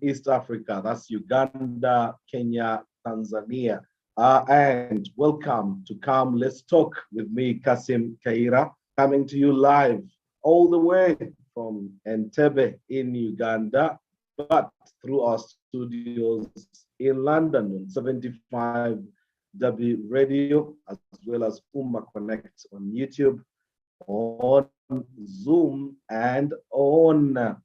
East Africa. That's Uganda, Kenya, Tanzania. And welcome to Come Let's Talk with me, Kassim Kayira, coming to you live all the way from Entebbe in Uganda, but through our studios in London on 75 W Radio, as well as Umma Connect on YouTube, on Zoom, and on.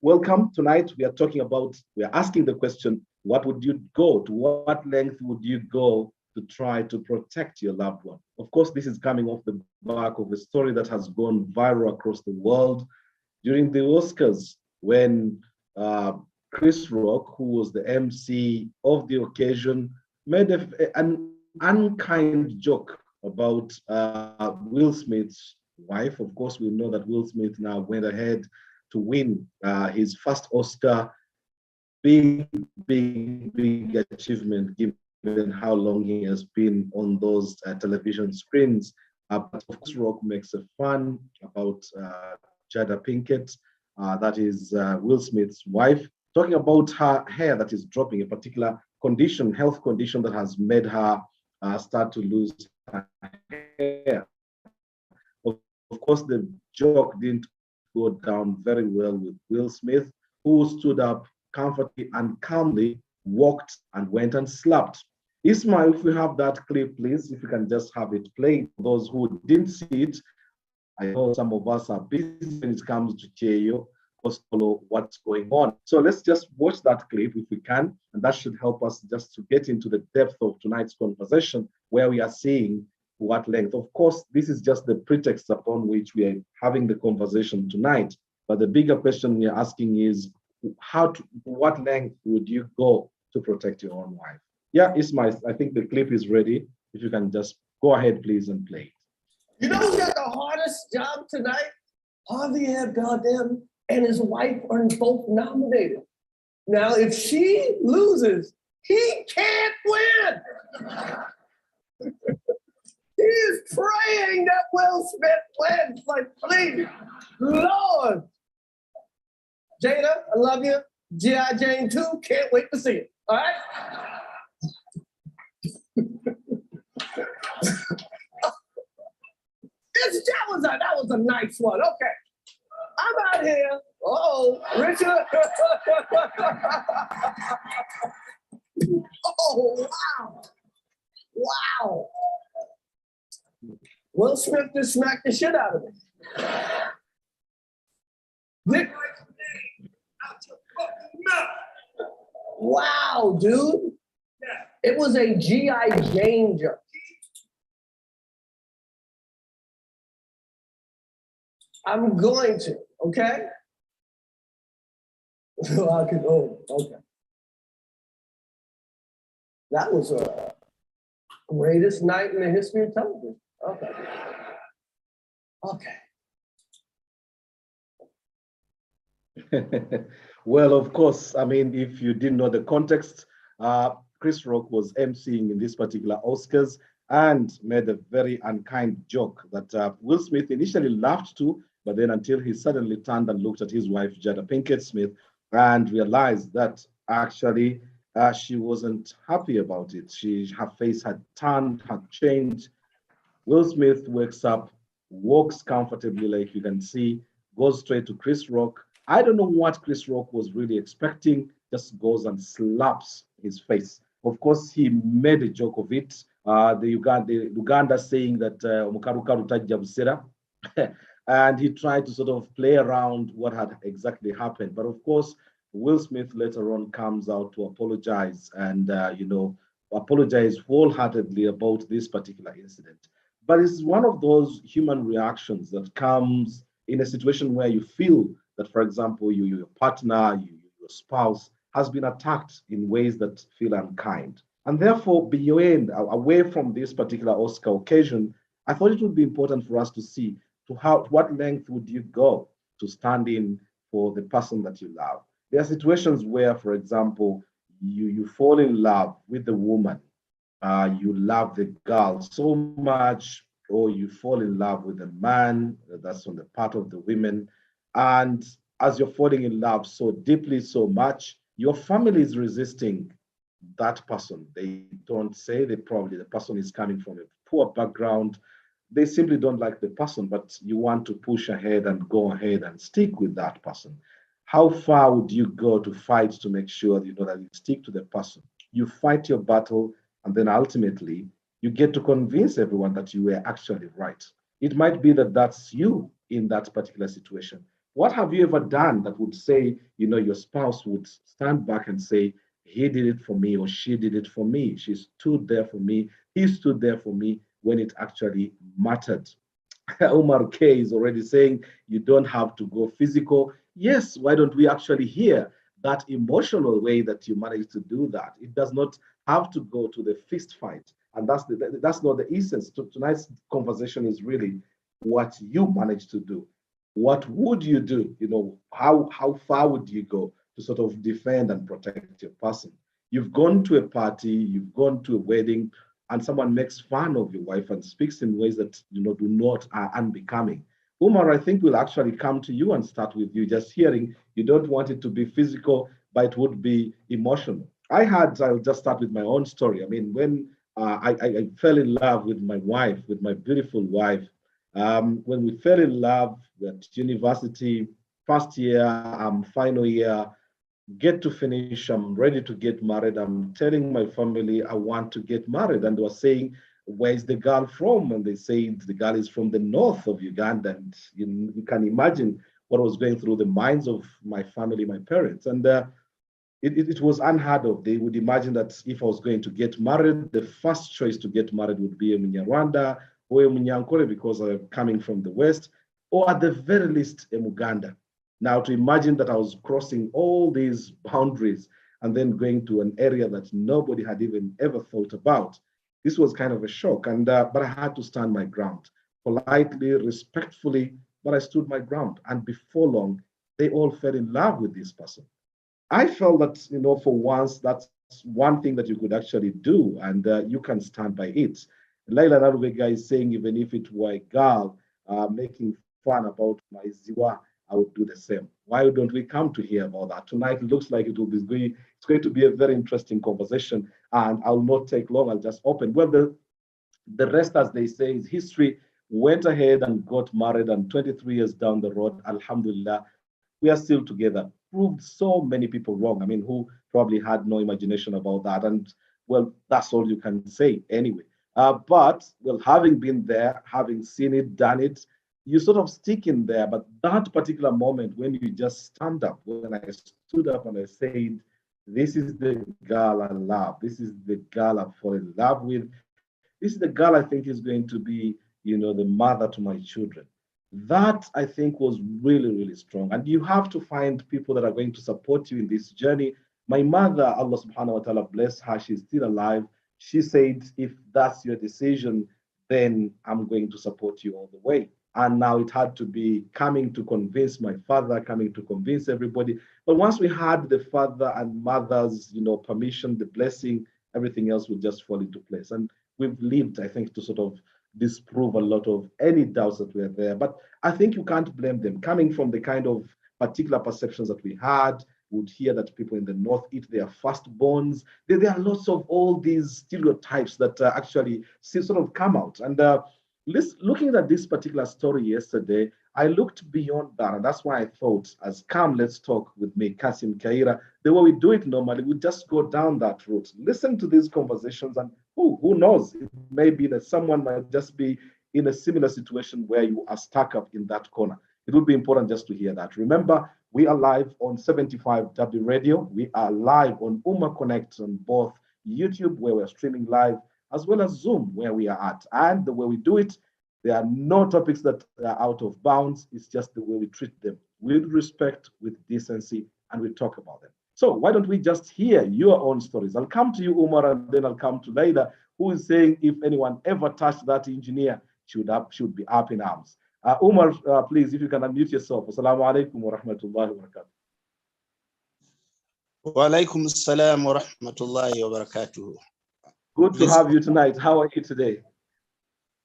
Welcome. Tonight we are talking about, we are asking the question, what would you go to? What length would you go to try to protect your loved one? Of course, this is coming off the back of a story that has gone viral across the world during the Oscars when Chris Rock, who was the MC of the occasion, made an unkind joke about Will Smith's wife. Of course, we know that Will Smith now went ahead to win his first Oscar. Big achievement given how long he has been on those television screens. But of course, Rock makes a fun about Jada Pinkett, that is Will Smith's wife, talking about her hair that is dropping, a particular condition, health condition that has made her start to lose her hair. Of course, the joke didn't go down very well with Will Smith, who stood up comfortably and calmly, walked and went and slapped. Ismail, if we have that clip, please, if you can just have it played. For those who didn't see it, I know some of us are busy when it comes to Cheyo, follow what's going on. So let's just watch that clip if we can, and that should help us just to get into the depth of tonight's conversation, where we are seeing what length. Of course, this is just the pretext upon which we are having the conversation tonight. But the bigger question we are asking is, what length would you go to protect your own wife? Yeah, Ismail, I think the clip is ready. If you can just go ahead, please, and play. You know who got the hardest job tonight? Javier Bardem and his wife are both nominated. Now, if she loses, he can't win. He is praying that Will Smith wins. Like, please, Lord. Jada, I love you. G.I. Jane 2, can't wait to see it. All right? That was a nice one. Okay. I'm out here. Oh, Richard. Oh, wow. Wow. Will Smith just smacked the shit out of me. Wow, dude. It was a G.I. Jane joke. I'm going to, okay? Okay. That was a greatest night in the history of television. Okay. Okay. Well, of course, I mean, if you didn't know the context, Chris Rock was emceeing in this particular Oscars and made a very unkind joke that Will Smith initially laughed to, but then until he suddenly turned and looked at his wife, Jada Pinkett Smith, and realized that actually she wasn't happy about it. Her face had turned, had changed. Will Smith wakes up, walks comfortably, like you can see, goes straight to Chris Rock. I don't know what Chris Rock was really expecting, just goes and slaps his face. Of course, he made a joke of it. The Uganda saying that Omukarukaru tajja busera. And he tried to sort of play around what had exactly happened. But of course, Will Smith later on comes out to apologize and, apologize wholeheartedly about this particular incident. But it's one of those human reactions that comes in a situation where you feel that, for example, your partner, your spouse has been attacked in ways that feel unkind. And therefore, beyond, away from this particular Oscar occasion, I thought it would be important for us to see what length would you go to stand in for the person that you love. There are situations where, for example, you fall in love with the woman, you love the girl so much, or you fall in love with a man, that's on the part of the women, and as you're falling in love so deeply, so much, your family is resisting that person. They don't say, they probably, the person is coming from a poor background. They simply don't like the person, but you want to push ahead and go ahead and stick with that person. How far would you go to fight to make sure you know that you stick to the person? You fight your battle, and then ultimately you get to convince everyone that you were actually right. It might be that that's you in that particular situation. What have you ever done that would say, you know, your spouse would stand back and say, he did it for me or she did it for me. She stood there for me. He stood there for me when it actually mattered. Omar K is already saying you don't have to go physical. Yes, why don't we actually hear that emotional way that you managed to do that? It does not have to go to the fist fight. And that's not the essence. Tonight's conversation is really what you managed to do. What would you do? You know, how far would you go to sort of defend and protect your person? You've gone to a party, you've gone to a wedding, and someone makes fun of your wife and speaks in ways that you know do not are unbecoming. Umar, I think we'll actually come to you and start with you. Just hearing you don't want it to be physical, but it would be emotional. I'll just start with my own story. I mean, when I fell in love with my wife, with my beautiful wife, when we fell in love at university, first year, final year, get to finish, I'm ready to get married. I'm telling my family I want to get married. And they were saying, where's the girl from? And they said the girl is from the north of Uganda. And you can imagine what was going through the minds of my family, my parents. And it was unheard of. They would imagine that if I was going to get married, the first choice to get married would be a Munyarwanda or a Munyankore because I'm coming from the West, or at the very least, a Muganda. Now, to imagine that I was crossing all these boundaries and then going to an area that nobody had even ever thought about, this was kind of a shock. And but I had to stand my ground, politely, respectfully, but I stood my ground. And before long, they all fell in love with this person. I felt that, you know, for once, that's one thing that you could actually do, and you can stand by it. Laila Narvega is saying, even if it were a girl making fun about my ziwa, I would do the same. Why don't we come to hear about that? Tonight, it looks like it's going to be a very interesting conversation, and I'll not take long. I'll just open. Well, the rest, as they say, is history. Went ahead and got married, and 23 years down the road, Alhamdulillah, we are still together. Proved so many people wrong. I mean, who probably had no imagination about that. And well, that's all you can say anyway. But well, having been there, having seen it, done it, you sort of stick in there. But that particular moment when you just stand up, when I stood up and I said, this is the girl I love. This is the girl I fall in love with. This is the girl I think is going to be, you know, the mother to my children. That I think was really, really strong. And you have to find people that are going to support you in this journey. My mother, Allah subhanahu wa ta'ala bless her, she's still alive. She said, if that's your decision, then I'm going to support you all the way. And now it had to be coming to convince my father, coming to convince everybody. But once we had the father and mother's, you know, permission, the blessing, everything else would just fall into place. And we've lived, I think, to sort of disprove a lot of any doubts that were there. But I think you can't blame them. Coming from the kind of particular perceptions that we had, would hear that people in the north eat their firstborns. There are lots of all these stereotypes that actually sort of come out. And looking at this particular story yesterday, I looked beyond that. And that's why I thought, as come, let's talk with me, Kassim, Kayira, the way we do it normally, we just go down that route. Listen to these conversations, and who knows? It may be that someone might just be in a similar situation where you are stuck up in that corner. It would be important just to hear that. Remember, we are live on 75W Radio. We are live on Umma Connect on both YouTube, where we're streaming live, as well as Zoom, where we are at. And the way we do it, there are no topics that are out of bounds. It's just the way we treat them with respect, with decency, and we talk about them. So why don't we just hear your own stories? I'll come to you, Umar, and then I'll come to Laila, who is saying if anyone ever touched that engineer, should be up in arms. Umar, please, if you can unmute yourself. Assalamu alaikum wa rahmatullahi wa barakatuh. Wa alaikum assalam wa rahmatullahi wa barakatuh. Good to have you tonight. How are you today?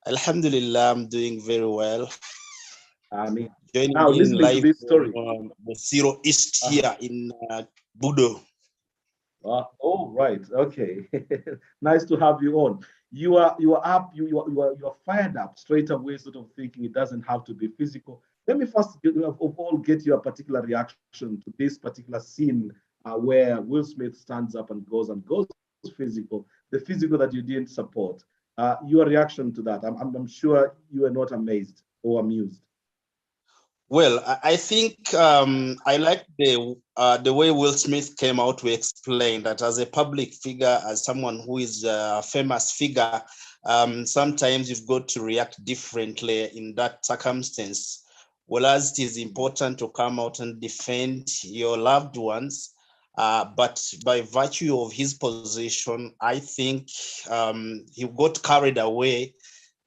Alhamdulillah, I'm doing very well. I mean, joining now in listening to live this story. from the Zero East Uh-huh. here in Budo. Oh, right. Okay. Nice to have you on. You are up. You are fired up straight away, sort of thinking it doesn't have to be physical. Let me first of all get your particular reaction to this particular scene where Will Smith stands up and goes physical, the physical that you didn't support. Your reaction to that? I'm sure you are not amazed or amused. Well, I think I like the way Will Smith came out to explain that as a public figure, as someone who is a famous figure, sometimes you've got to react differently in that circumstance. Whereas it is important to come out and defend your loved ones, but by virtue of his position, I think he got carried away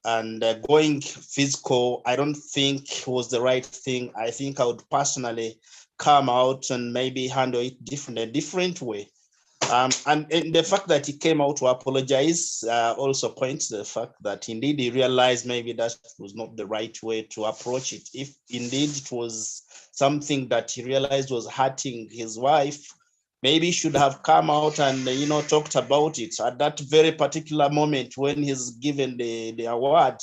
and going physical, I don't think was the right thing. I think I would personally come out and maybe handle it a different way. And the fact that he came out to apologize also points to the fact that indeed he realized maybe that was not the right way to approach it. If indeed it was something that he realized was hurting his wife, maybe he should have come out and talked about it at that very particular moment when he's given the award.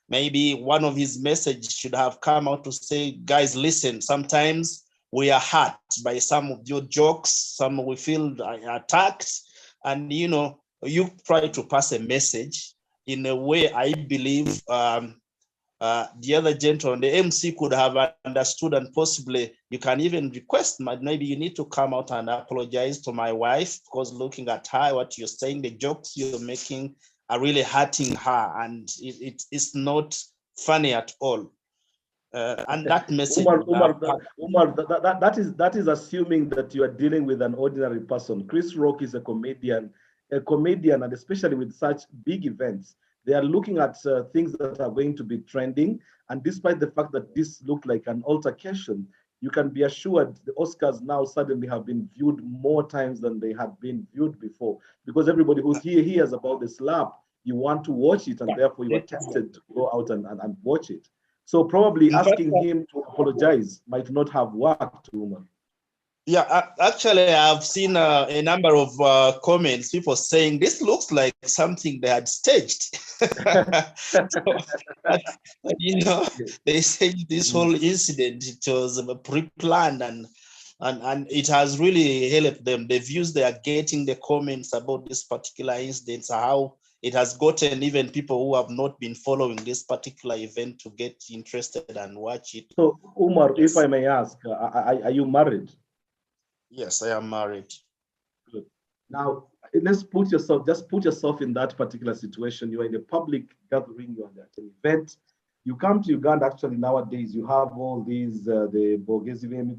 Maybe one of his messages should have come out to say, guys, listen, sometimes we are hurt by some of your jokes, some we feel attacked, and you try to pass a message in a way I believe the other gentleman, the MC, could have understood, and possibly you can even request, maybe you need to come out and apologize to my wife, because looking at her, what you're saying, the jokes you're making are really hurting her, and it's not funny at all. And that message Umar, would Umar, have Umar, that is assuming that you are dealing with an ordinary person. Chris Rock is a comedian, and especially with such big events, they are looking at things that are going to be trending. And despite the fact that this looked like an altercation, you can be assured the Oscars now suddenly have been viewed more times than they had been viewed before, because everybody who hears about the slap, you want to watch it, and therefore you are definitely. tested to go out and watch it. So probably In fact, asking him to apologize might not have worked, Umar. yeah, actually, I've seen a number of comments, people saying this looks like something they had staged. So, they say this whole incident, it was pre-planned, and it has really helped them. The views they are getting, the comments about this particular incident, how it has gotten even people who have not been following this particular event to get interested and watch it. So, Umar, if Yes, I may ask, are you married? yes, I am married. Good. Now, just put yourself in that particular situation. You're in a public gathering, you're at an event. You come to Uganda, actually, nowadays, you have all these, the Bogezi and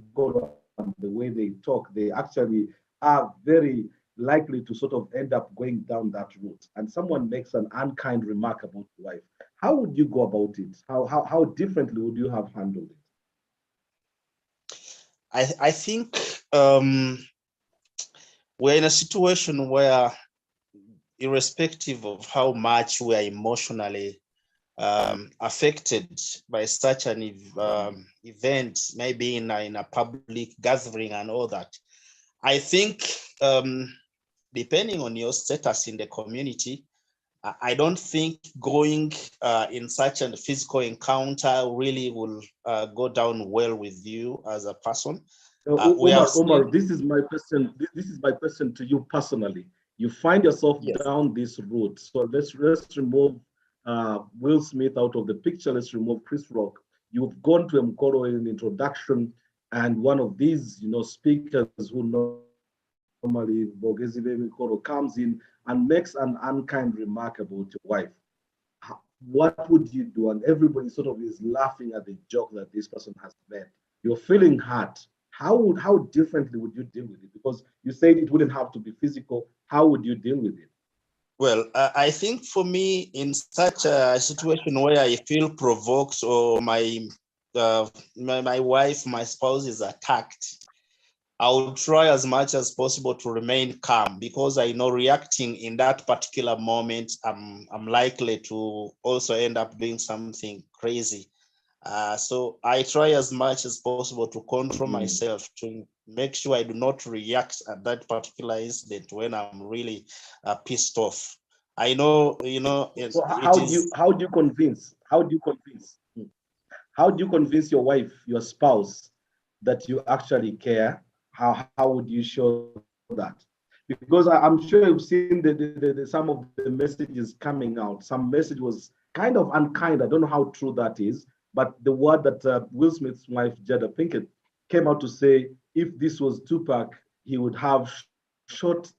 the way they talk, they actually are very likely to sort of end up going down that route. And someone makes an unkind remark about your wife. How would you go about it? How differently would you have handled it? I think we're in a situation where, irrespective of how much we are emotionally affected by such an event, maybe in a public gathering and all that, I think depending on your status in the community, I don't think going in such a physical encounter really will go down well with you as a person. We have Omar, seen, this is my question. This is my question to you personally. You find yourself yes, down this route. So let's remove Will Smith out of the picture. Let's remove Chris Rock. You've gone to Mkoro in introduction, and one of these, speakers who normally Bogezi Mkoro comes in and makes an unkind remark about your wife. What would you do? And everybody sort of is laughing at the joke that this person has made. You're feeling hurt. How differently would you deal with it? Because you said it wouldn't have to be physical. How would you deal with it? well, I think for me, in such a situation where I feel provoked, or my wife, my spouse is attacked, I will try as much as possible to remain calm, because I know reacting in that particular moment, I'm likely to also end up doing something crazy. So I try as much as possible to control myself to make sure I do not react at that particular incident when I'm really pissed off. I know, So it is. how do you convince? How do you convince your wife, your spouse, that you actually care? How would you show that? Because I'm sure you've seen some of the messages coming out. Some message was kind of unkind. I don't know how true that is, but the word that Will Smith's wife Jada Pinkett came out to say, if this was Tupac, he would have shot,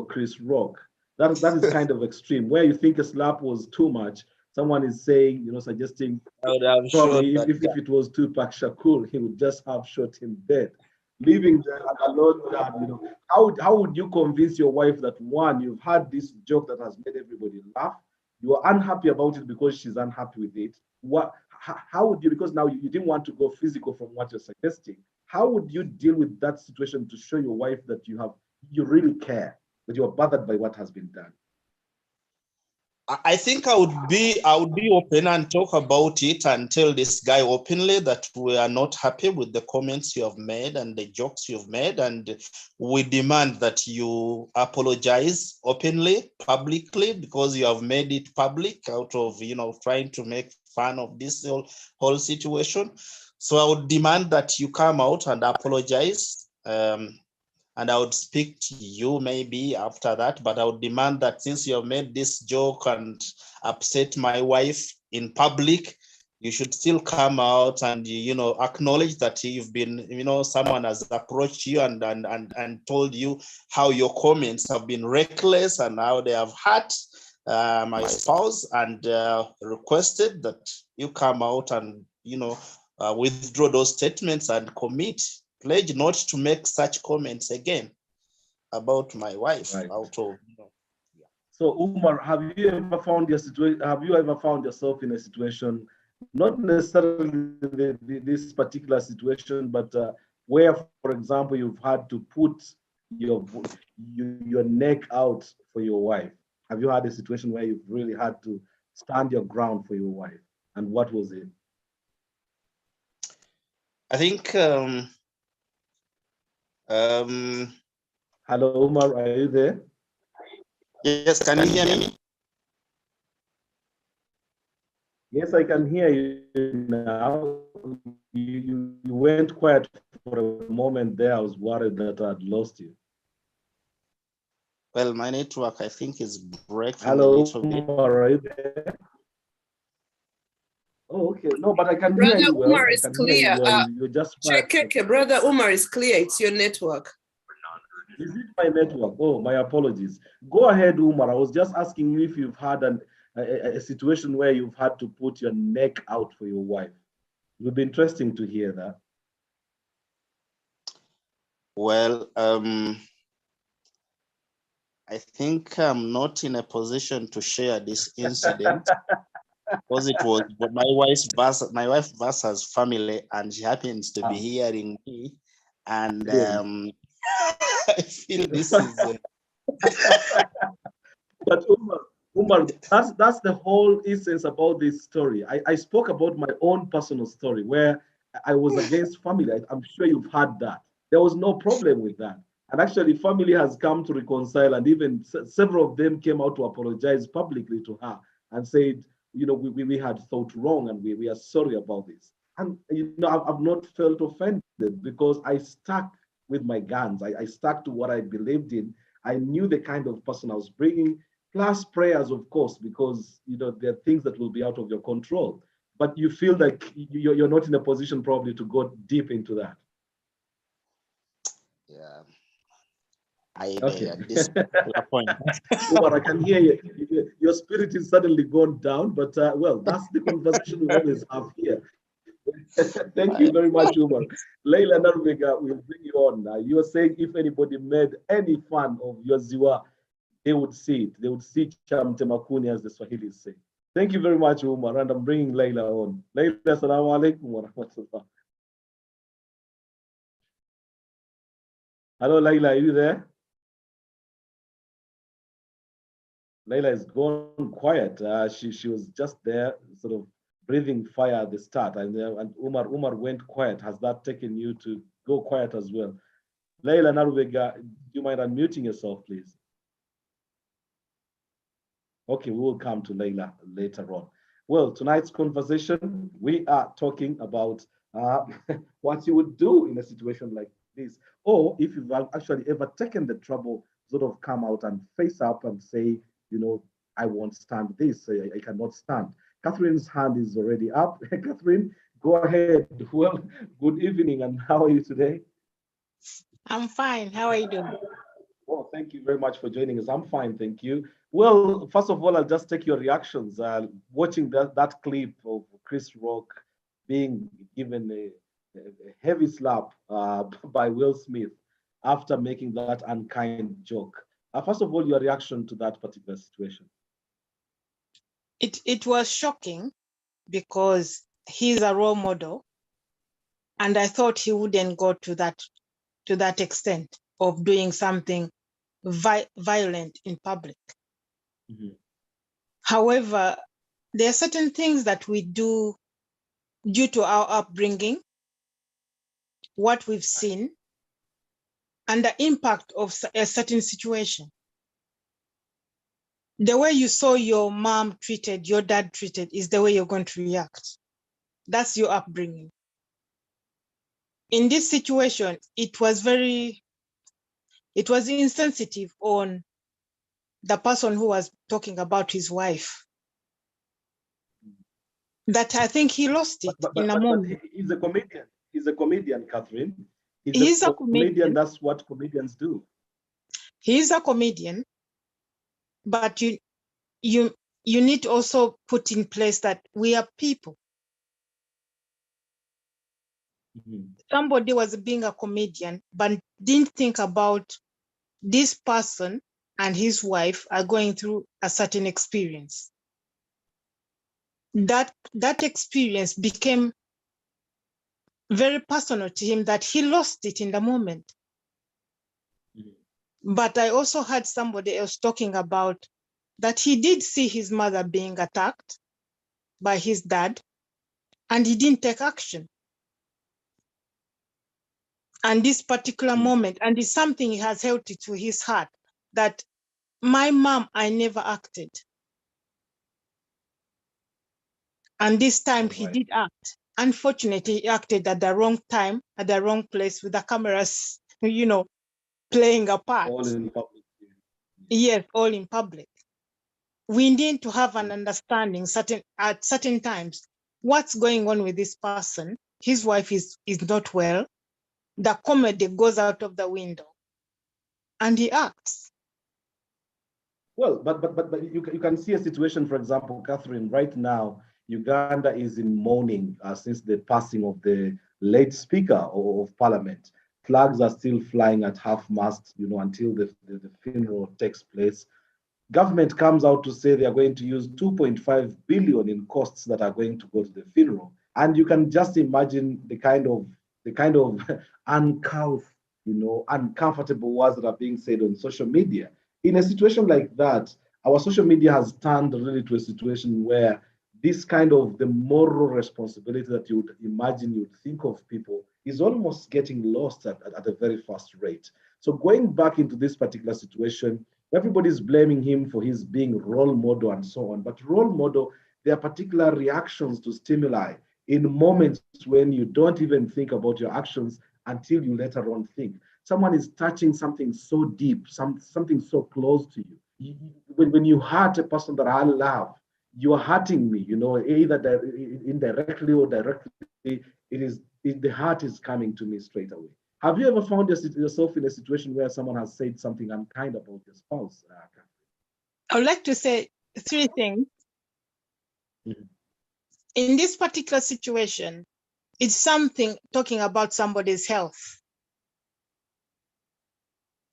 Chris Rock. That is kind of extreme. Where you think a slap was too much, someone is saying, suggesting I would have shot probably that if it was Tupac Shakur, he would just have shot him dead. Leaving there alone that, how would you convince your wife that one, you've had this joke that has made everybody laugh, you are unhappy about it because she's unhappy with it. How would you, because now you didn't want to go physical from what you're suggesting, how would you deal with that situation to show your wife that you really care, that you're bothered by what has been done? I think I would be open and talk about it and tell this guy openly that we are not happy with the comments you have made and the jokes you've made, and we demand that you apologize openly, publicly, because you have made it public out of trying to make fun of this whole situation. So I would demand that you come out and apologize. And I would speak to you maybe after that, but I would demand that since you have made this joke and upset my wife in public, you should still come out and acknowledge that you've been, someone has approached you and told you how your comments have been reckless and how they have hurt my spouse, and requested that you come out and withdraw those statements and pledge not to make such comments again about my wife Right. out of. So Umar, have you ever found yourself in a situation, not necessarily this particular situation, but where, for example, you've had to put your neck out for your wife? Have you had a situation where you've really had to stand your ground for your wife? And what was it? I think Hello, Umar, are you there? yes, can you hear me? Yes, I can hear you now. You went quiet for a moment there. I was worried that I'd lost you. Well, my network I think is breaking a Hello, little bit. Umar, are you there? Oh, okay. No, but I can hear Brother you well. Umar I is can hear you clear. well. You're just quiet. Check, Brother Umar is clear. It's your network. Is it my network? Oh, my apologies. Go ahead, Umar. I was just asking you if you've had a situation where you've had to put your neck out for your wife. It would be interesting to hear that. Well, I think I'm not in a position to share this incident because it was my wife versus family, and she happens to be hearing me, and Really? I feel this is. But Umar, that's the whole essence about this story. I spoke about my own personal story where I was against family. I'm sure you've had that. There was no problem with that. And actually, family has come to reconcile, and even several of them came out to apologize publicly to her and said, we had thought wrong and we are sorry about this. And, I've not felt offended because I stuck with my guns. I stuck to what I believed in. I knew the kind of person I was bringing, plus prayers, of course, because there are things that will be out of your control. But you feel like you're not in a position probably to go deep into that. Yeah, I Okay. at this point. Umar, I can hear you. Your spirit is suddenly gone down, but well, that's the conversation we always have here. Thank you very much, Umar. Leila Narvega will bring you on. You are saying if anybody made any fun of your Ziwa, they would see it. They would see Chamtemakuni, as the Swahilis say. Thank you very much, Umar. And I'm bringing Leila on. Leila, assalamu alaikum wa rahmatullah. Hello, Leila, are you there? Leila is gone quiet. She was just there, sort of breathing fire at the start, and Umar went quiet. Has that taken you to go quiet as well? Leila Narubega, do you mind unmuting yourself, please? Okay, we will come to Leila later on. Well, tonight's conversation, we are talking about what you would do in a situation like this, or if you've actually ever taken the trouble sort of come out and face up and say, you know, I won't stand this, I cannot stand. Catherine's hand is already up. Catherine, go ahead. Well, good evening, and how are you today? I'm fine. How are you doing? Well, thank you very much for joining us. I'm fine, thank you. Well, first of all, I'll just take your reactions. Watching that clip of Chris Rock being given a heavy slap by Will Smith after making that unkind joke. First of all, your reaction to that particular situation. It was shocking because he's a role model, and I thought he wouldn't go to that extent of doing something violent in public. Mm-hmm. However, there are certain things that we do due to our upbringing, what we've seen, and the impact of a certain situation. The way you saw your mom treated, your dad treated, is the way you're going to react. That's your upbringing. In this situation, it was insensitive on the person who was talking about his wife. That I think he lost it in a moment. He's a comedian. He's a comedian, Catherine. He's a comedian. That's what comedians do. He's a comedian, but you need to also put in place that we are people. Mm-hmm. Somebody was being a comedian, but didn't think about this person and his wife are going through a certain experience. That experience became very personal to him that he lost it in the moment. Mm-hmm. But I also heard somebody else talking about that he did see his mother being attacked by his dad, and he didn't take action. And this particular moment, and it's something he has held to his heart, that my mom, I never acted. And this time he did act. Unfortunately, he acted at the wrong time, at the wrong place, with the cameras, playing a part. All in public. Yes, all in public. We need to have an understanding at certain times what's going on with this person. His wife is not well. The comedy goes out of the window, and he acts. Well, but you can see a situation, for example, Catherine, right now, Uganda is in mourning since the passing of the late Speaker of Parliament. Flags are still flying at half-mast, until the funeral takes place. Government comes out to say they are going to use 2.5 billion in costs that are going to go to the funeral. And you can just imagine the kind of uncomfortable words that are being said on social media. In a situation like that, our social media has turned really to a situation where this kind of the moral responsibility that you would imagine you would think of people is almost getting lost at a very fast rate. So going back into this particular situation, everybody's blaming him for his being role model and so on. But role model, there are particular reactions to stimuli in moments when you don't even think about your actions until you later on think. Someone is touching something so deep, something so close to you. When you hurt a person that I love, you are hurting me, either indirectly or directly. The heart is coming to me straight away. Have you ever found yourself in a situation where someone has said something unkind about your spouse? I would like to say three things. Mm-hmm. In this particular situation, it's something talking about somebody's health.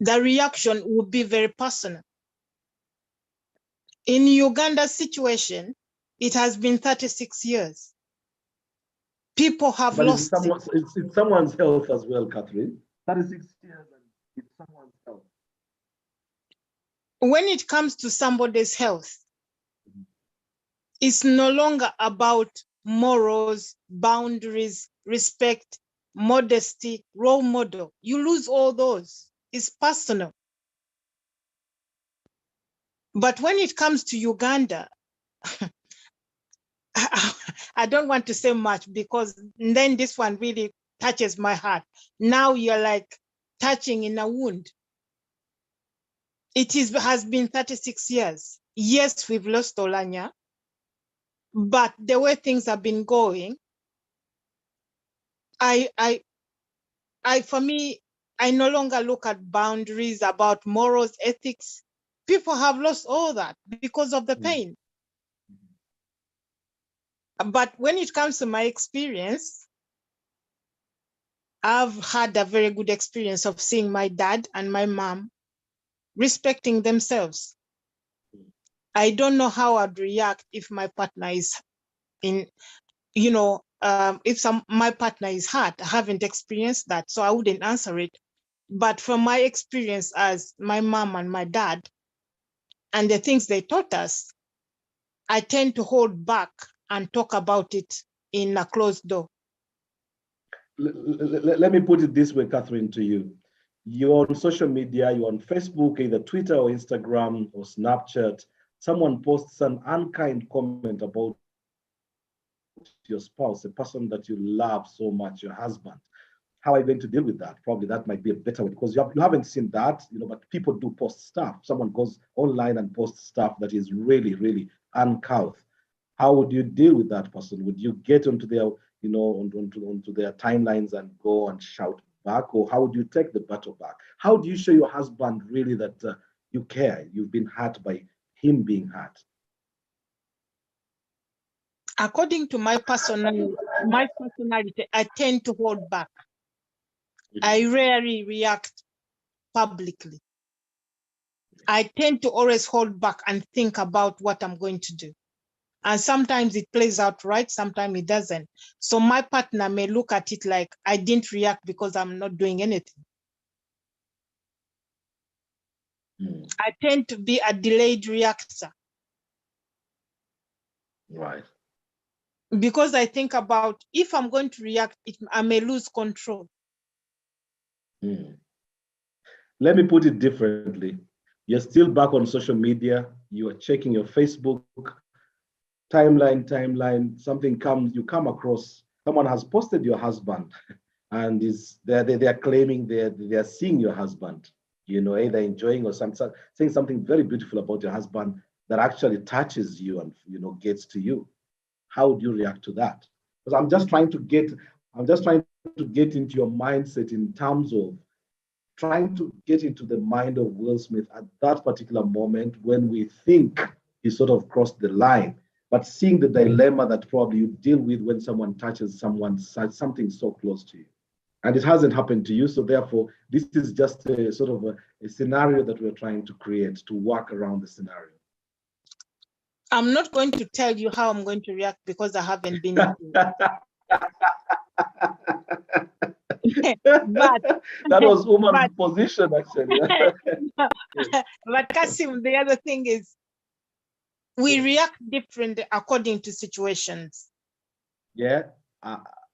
The reaction would be very personal. In Uganda's situation, it has been 36 years. People have lost it's someone's health as well, Catherine. 36 years and it's someone's health. When it comes to somebody's health, it's no longer about morals, boundaries, respect, modesty, role model. You lose all those. It's personal. But when it comes to Uganda, I don't want to say much because then this one really touches my heart. Now you're like touching in a wound. Has been 36 years. Yes, we've lost Olanya, but the way things have been going, for me, I no longer look at boundaries about morals, ethics. People have lost all that because of the pain. But when it comes to my experience, I've had a very good experience of seeing my dad and my mom respecting themselves. I don't know how I'd react if my partner is in, if my partner is hurt. I haven't experienced that, so I wouldn't answer it. But from my experience as my mom and my dad and the things they taught us, I tend to hold back and talk about it in a closed door. Let me put it this way, Catherine, to you. You're on social media, you're on Facebook, either Twitter or Instagram or Snapchat. Someone posts an unkind comment about your spouse, a person that you love so much, your husband. How are you going to deal with that? Probably that might be a better way because you haven't seen that, but people do post stuff. Someone goes online and posts stuff that is really, really uncouth. How would you deal with that person? Would you get onto their, onto their timelines and go and shout back, or how would you take the battle back? How do you show your husband really that you care? You've been hurt by him being hurt. According to my personality, I tend to hold back. I rarely react publicly. I tend to always hold back and think about what I'm going to do. And sometimes it plays out right, sometimes it doesn't. So my partner may look at it like I didn't react because I'm not doing anything. I tend to be a delayed reactor. Right. Because I think about if I'm going to react, I may lose control. Let me put it differently. You're still back on social media. You are checking your Facebook timeline. Something comes, you come across, someone has posted your husband and they are claiming they are seeing your husband, either enjoying or saying something very beautiful about your husband that actually touches you and, gets to you. How do you react to that? Because I'm just trying to get into your mindset in terms of trying to get into the mind of Will Smith at that particular moment when we think he sort of crossed the line, but seeing the dilemma that probably you deal with when someone touches something so close to you. And it hasn't happened to you, so therefore, this is just a sort of a scenario that we're trying to create to work around the scenario. I'm not going to tell you how I'm going to react because I haven't been into but that was woman's position, actually. But Kassim, the other thing is we react differently according to situations. Yeah.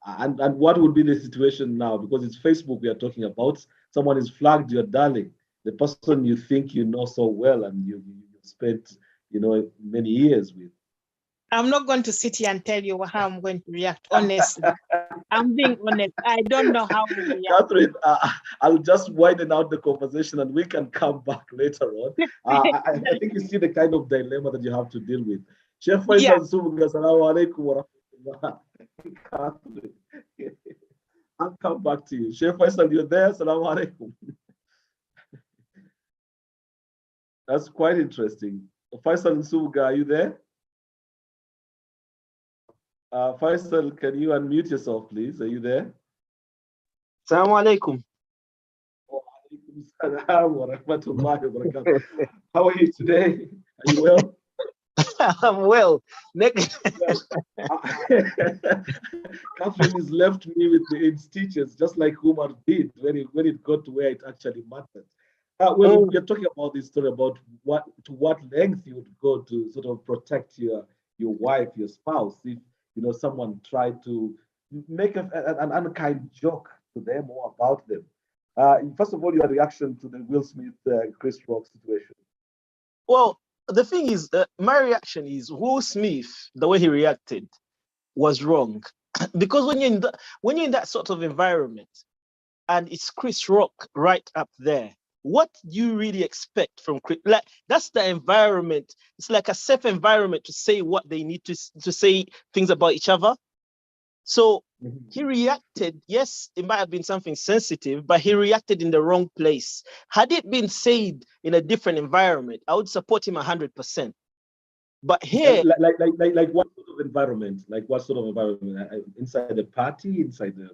And what would be the situation now? Because it's Facebook we are talking about. Someone is flagged your darling, the person you think you know so well and you've spent, many years with. I'm not going to sit here and tell you how I'm going to react, honestly. I'm being honest. I don't know how to react. Catherine, I'll just widen out the conversation and we can come back later on. I think you see the kind of dilemma that you have to deal with. Chef Faisal Subuga, assalamu alaikum wa rahmatullah. I'll come back to you. Chef Faisal, you're there? Assalamu alaikum. That's quite interesting. Faisal Subuga, are you there? Faisal, can you unmute yourself, please? Are you there? Assalamu alaikum. How are you today? Are you well? I'm well. Catherine has left me with the stitches, just like Umar did when it got to where it actually mattered. We're talking about this story about to what length you would go to sort of protect your wife, your spouse, if someone tried to make an unkind joke to them or about them. First of all, your reaction to the Will Smith, Chris Rock situation. Well, the thing is, my reaction is Will Smith, the way he reacted was wrong. Because when you're in that sort of environment and it's Chris Rock right up there, what do you really expect from Chris? Like, that's the environment. It's like a safe environment to say what they need to say things about each other. So he reacted, yes, it might have been something sensitive, but he reacted in the wrong place. Had it been said in a different environment, I would support him 100%. But here, like what sort of environment? Like what sort of environment? Inside the party, inside the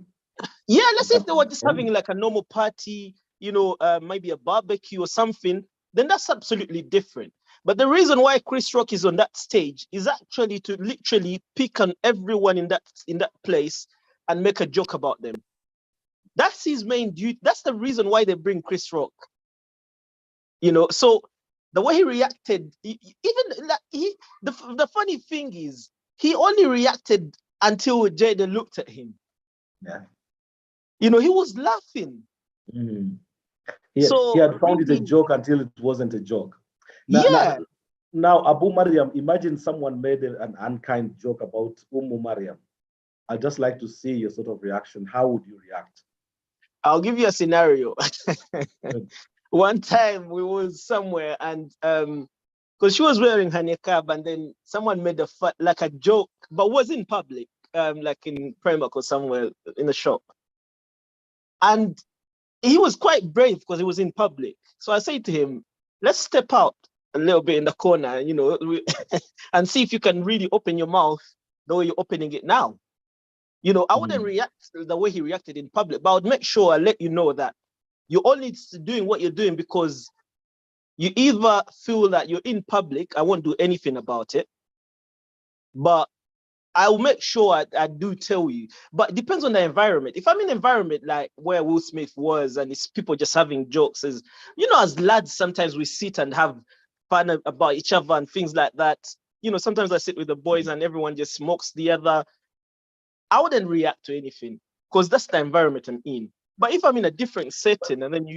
yeah, let's say if they were just having like a normal party, maybe a barbecue or something, then that's absolutely different. But the reason why Chris Rock is on that stage is actually to literally pick on everyone in that place and make a joke about them. That's his main duty. That's the reason why they bring Chris Rock. So the way he reacted, even like the funny thing is, he only reacted until Jada looked at him. Yeah. He was laughing. Mm. So he had found really, it a joke until it wasn't a joke. Yeah. Now, Abu Mariam, imagine someone made an unkind joke about Mariam. I'd just like to see your sort of reaction. How would you react? I'll give you a scenario. One time we was somewhere and because she was wearing her niqab and then someone made a joke, but was in public, like in Primark or somewhere in the shop. And he was quite brave because he was in public. So I said to him, let's step out a little bit in the corner, and see if you can really open your mouth the way you're opening it now. I wouldn't react the way he reacted in public, but I would make sure I let you know that you're only doing what you're doing because you either feel that you're in public, I won't do anything about it, but I'll make sure I do tell you. But it depends on the environment. If I'm in an environment like where Will Smith was and it's people just having jokes, as lads, sometimes we sit and have fun about each other and things like that. Sometimes I sit with the boys and everyone just mocks the other. I wouldn't react to anything because that's the environment I'm in. But if I'm in a different setting and then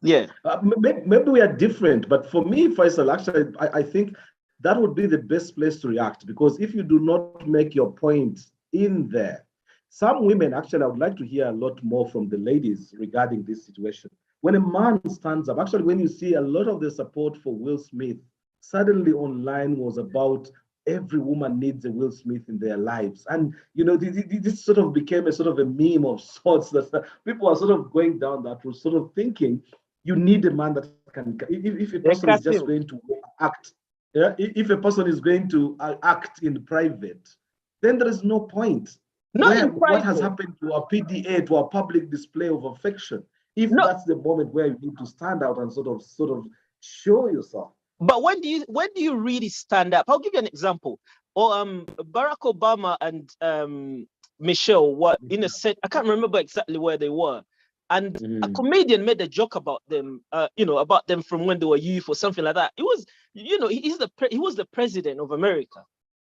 yeah. Maybe we are different, but for me, Faisal, actually, I think that would be the best place to react, because if you do not make your point in there, some women, actually, I would like to hear a lot more from the ladies regarding this situation. When a man stands up, actually, when you see a lot of the support for Will Smith, suddenly online was about every woman needs a Will Smith in their lives. And, this sort of became a sort of a meme of sorts that people are sort of going down that route, sort of thinking you need a man that can, if a person is just going to act, if a person is going to act in private, then there is no point. What has happened to our PDA, to our public display of affection, if that's the moment where you need to stand out and sort of show yourself. But when do you really stand up? I'll give you an example. Barack Obama and Michelle were in a set. I can't remember exactly where they were, and a comedian made a joke about them. About them from when they were youth or something like that. It was, he was the president of America,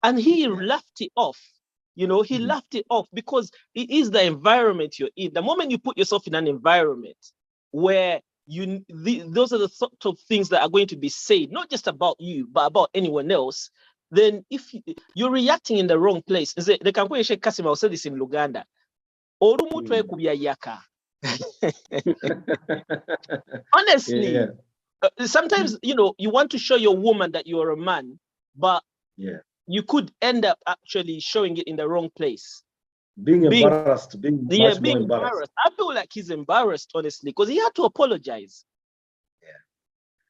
and he laughed it off. He laughed it off because it is the environment you're in. The moment you put yourself in an environment where those are the sort of things that are going to be said, not just about you, but about anyone else, then if you're reacting in the wrong place, they can go and say, Kassim, I'll say this in Luganda. Honestly, sometimes, you want to show your woman that you're a man, but you could end up actually showing it in the wrong place. Being embarrassed, being much more embarrassed. I feel like he's embarrassed, honestly, because he had to apologize.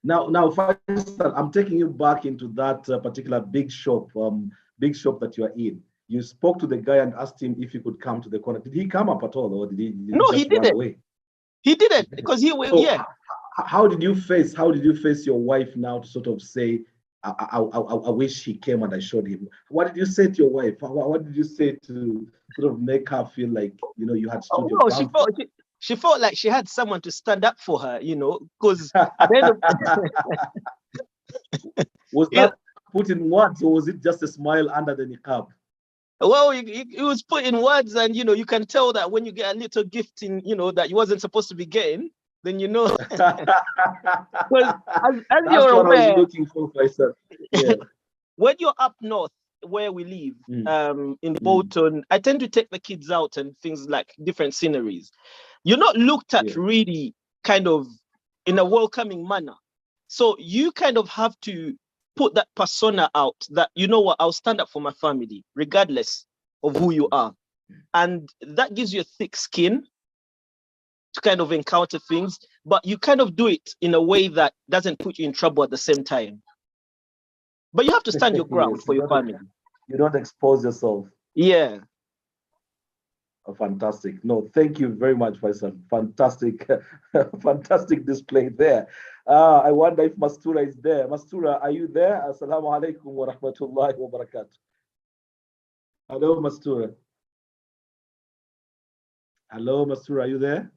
Now, Faisal, I'm taking you back into that particular big shop that you are in. You spoke to the guy and asked him if he could come to the corner. Did he come up at all, or did he just run away? He didn't, because How did you face your wife now to sort of say, I wish he came and I showed him? What did you say to your wife? What did you say to sort of make her feel like, you had stood your ground? She felt like she had someone to stand up for her, because at the end of was that put in words, or was it just a smile under the niqab? Well, it was put in words, and you can tell that when you get a little gift in, that you wasn't supposed to be getting, then Because as That's you're what I was aware, looking for myself. Yeah. when you're up north, where we live, in Mm. Bolton, I tend to take the kids out and things like different sceneries. You're not looked at Yeah. really kind of in a welcoming manner. So you kind of have to put that persona out that, you know what, I'll stand up for my family, regardless of who you are. And that gives you a thick skin to kind of encounter things, but you kind of do it in a way that doesn't put you in trouble at the same time. But you have to stand your ground Yes, for your family. you don't expose yourself. Yeah. Oh, fantastic. No, thank you very much, Faisal. Fantastic, fantastic display there. I wonder if Mastura is there. Mastura, are you there? Assalamu alaikum wa rahmatullahi wa barakatuh. Hello, Mastura. Hello, Mastura, are you there?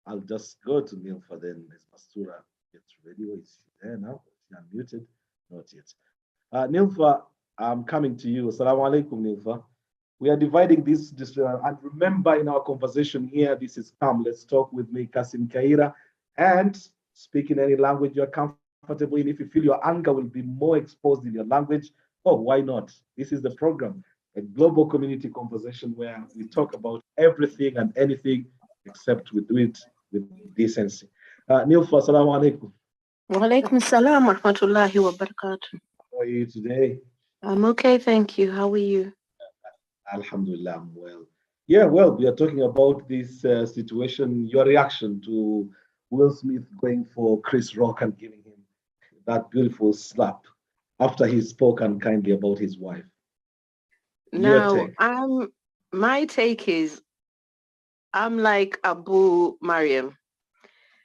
I'll just go to Nilfa then. As Mastura gets ready. Is she there now? Is she unmuted? Not yet. Nilfa, I'm coming to you. Assalamu alaikum, Nilfa. We are dividing this, and remember in our conversation here, this is Come Let's Talk with me, Kassim Kayira, and speak in any language you're comfortable in. If you feel your anger will be more exposed in your language, oh, why not? This is the program, a global community conversation where we talk about everything and anything, except we do it with decency. Nilfa, assalamu alaikum. Wa alaikum salam wa rahmatullahi wa barakatuh. How are you today? I'm okay, thank you. How are you? Alhamdulillah, I'm well. Yeah, well, we are talking about this situation, your reaction to Will Smith going for Chris Rock and giving him that beautiful slap after he spoke unkindly about his wife. Your Now, take. my take is I'm like Abu Mariam.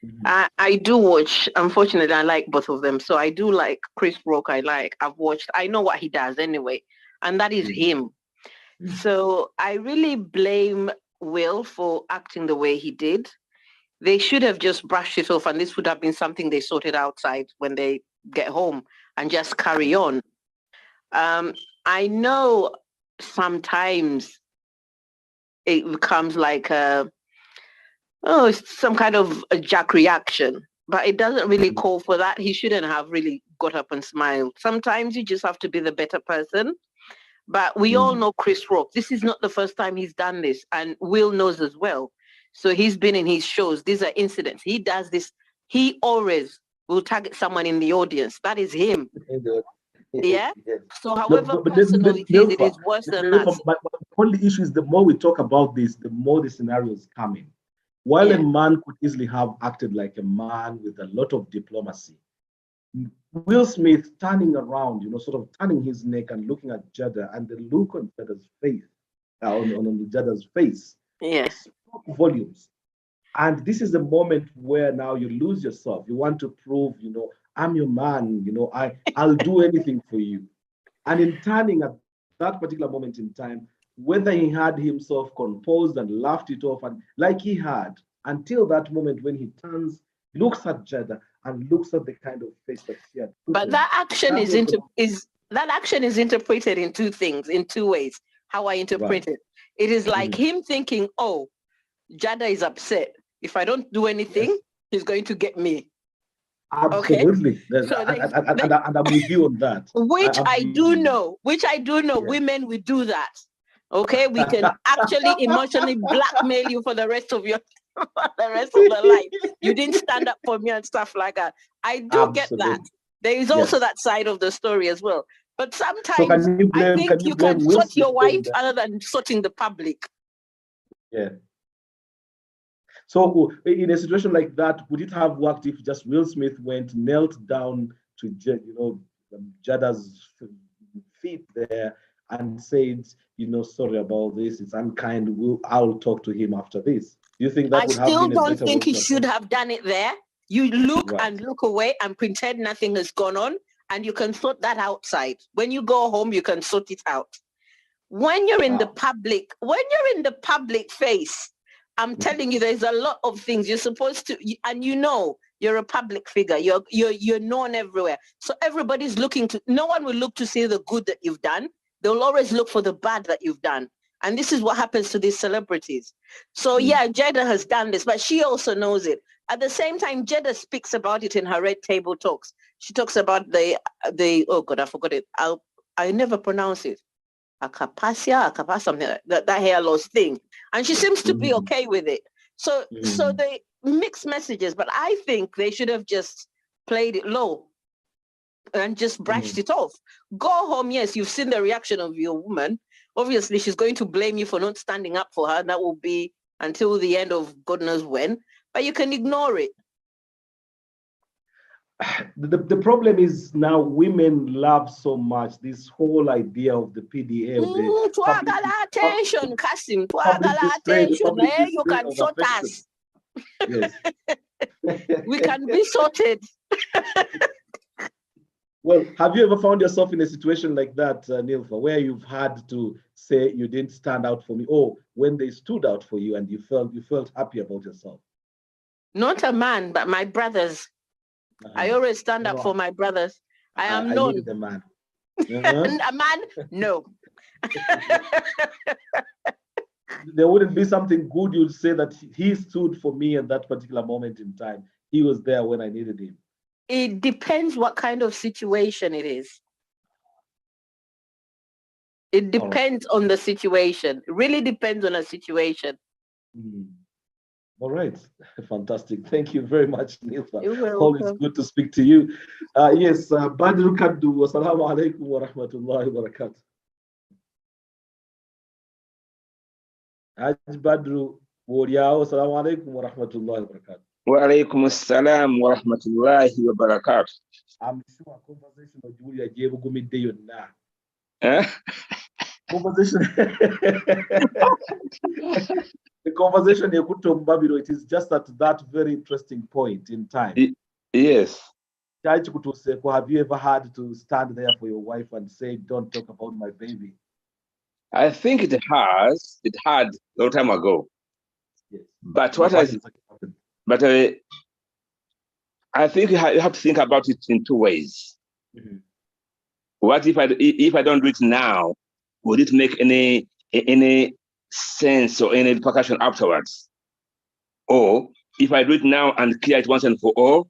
Mhm. I do watch, unfortunately, I like both of them. So I do like Chris Rock. I've watched, I know what he does anyway, and that is him. So I really blame Will for acting the way he did. They should have just brushed it off, and this would have been something they sorted outside when they get home and just carry on. I know sometimes it becomes like it's some kind of a Jack reaction, but it doesn't really call for that. He shouldn't have really got up and smiled. Sometimes you just have to be the better person. But we all know Chris Rock. This is not the first time he's done this, and Will knows as well. So he's been in his shows. These are incidents. He does this. He always will target someone in the audience. That is him. Yeah. So however personal it is worse than that. But the only issue is the more we talk about this, the more the scenarios come in. While a man could easily have acted like a man with a lot of diplomacy, Will Smith turning around, sort of turning his neck and looking at Jada, and the look on Jada's face, on Jada's face, spoke volumes. And this is the moment where now you lose yourself. You want to prove, I'm your man, I'll do anything for you. And in turning at that particular moment in time, whether he had himself composed and laughed it off, and like he had, until that moment when he turns, looks at Jada and looks at the kind of face that she had. But that action is interpreted in two ways. How I interpret it. It is like him thinking, oh, Jada is upset. If I don't do anything, he's going to get me. Absolutely. Okay? So and I'm with you on that. Which I do know, women will do that. Okay, we can actually emotionally blackmail you for the rest of your life. You didn't stand up for me and stuff like that. I do get that. There is also that side of the story as well. But sometimes I think you can sort your wife other than sorting the public. Yeah. So in a situation like that, would it have worked if just Will Smith knelt down to Jada's feet there and said, sorry about this, it's unkind, I'll talk to him after this? Do you think that would have been a better way? I still don't think he should have done it there. You look and look away and pretend nothing has gone on, and you can sort that outside. When you go home, you can sort it out. When you're in the public face, I'm telling you, there's a lot of things you're supposed to, and you know, you're a public figure. You're known everywhere. So everybody's looking to, no one will look to see the good that you've done. They'll always look for the bad that you've done. And this is what happens to these celebrities. So yeah, Jada has done this, but she also knows it. At the same time, Jada speaks about it in her Red Table Talks. She talks about the oh God, I forgot it. I never pronounce it. Acapacia, something like that hair loss thing. And she seems to be okay with it. So they mix messages, but I think they should have just played it low and just brushed it off. Go home. Yes, you've seen the reaction of your woman. Obviously, she's going to blame you for not standing up for her. That will be until the end of God knows when, but you can ignore it. The problem is now women love so much this whole idea of the PDA. Twagala attention, Kassim. Twagala attention. You can sort us. Yes. We can be sorted. Well, have you ever found yourself in a situation like that, Nilfa, where you've had to say you didn't stand out for me, or when they stood out for you and you felt happy about yourself? Not a man, but my brothers. I always stand up for my brothers. I am known. I needed a man. A man? No. There wouldn't be something good you'd say that he stood for me at that particular moment in time. He was there when I needed him. It depends what kind of situation it is. It depends on the situation. It really depends on a situation. All right. Fantastic. Thank you very much, Nilfa. You're welcome. Always good to speak to you. Yes, Badru Kaddu, wassalamu alaikum wa rahmatullahi wa barakatuh. Haj Badru, wassalamu alaikum wa rahmatullahi wa barakatuh. Wa alaikum assalam wa rahmatullahi wa barakatuh. I'm sure conversation with Julia Jebugumide yonna. Eh? Conversation. The conversation you put on Babylon, it is just at that very interesting point in time. Yes. Have you ever had to stand there for your wife and say, "Don't talk about my baby"? I think it has. It had a long time ago. Yes. But I think you have to think about it in two ways. What if I don't do it now? Would it make any sense or any repercussion afterwards? Or if I do it now and clear it once and for all,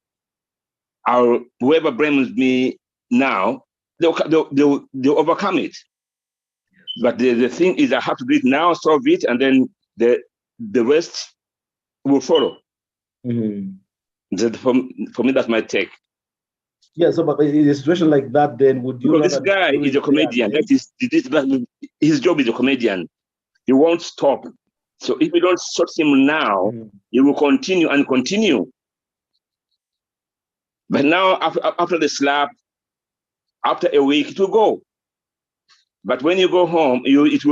whoever blames me now, they'll overcome it. But the thing is, I have to do it now, solve it, and then the rest will follow. For me, that's my take. Yeah, so but in a situation like that, then would you? Well, this guy is a comedian. That is his job is a comedian. He won't stop. So if we don't sort him now, he will continue and continue. But now, after the slap, after a week, it will go. But when you go home, it's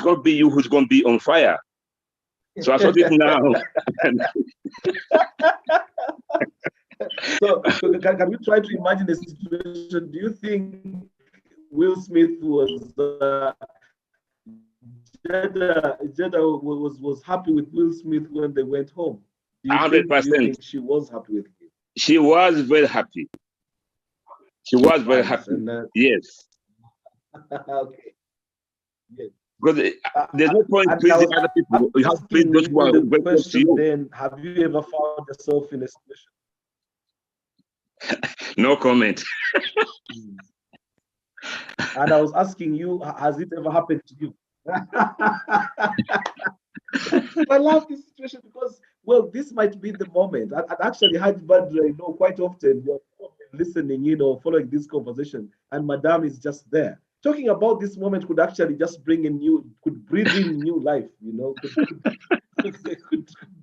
going to be you who's going to be on fire. So I sort it now. So can you try to imagine a situation? Do you think Will Smith Jada was happy with Will Smith when they went home? 100%. She was happy with him. She was very happy. She was very happy. Yes. Okay. Yes. Because there's no point praising other people. You have to praise those who are very close to you. Then, have you ever found yourself in a situation? No comment. And I was asking you, has it ever happened to you? I love this situation because, well, this might be the moment. And actually, Haj Badr, quite often you're listening, following this conversation, and Madame is just there. Talking about this moment could actually just bring in could breathe in new life, could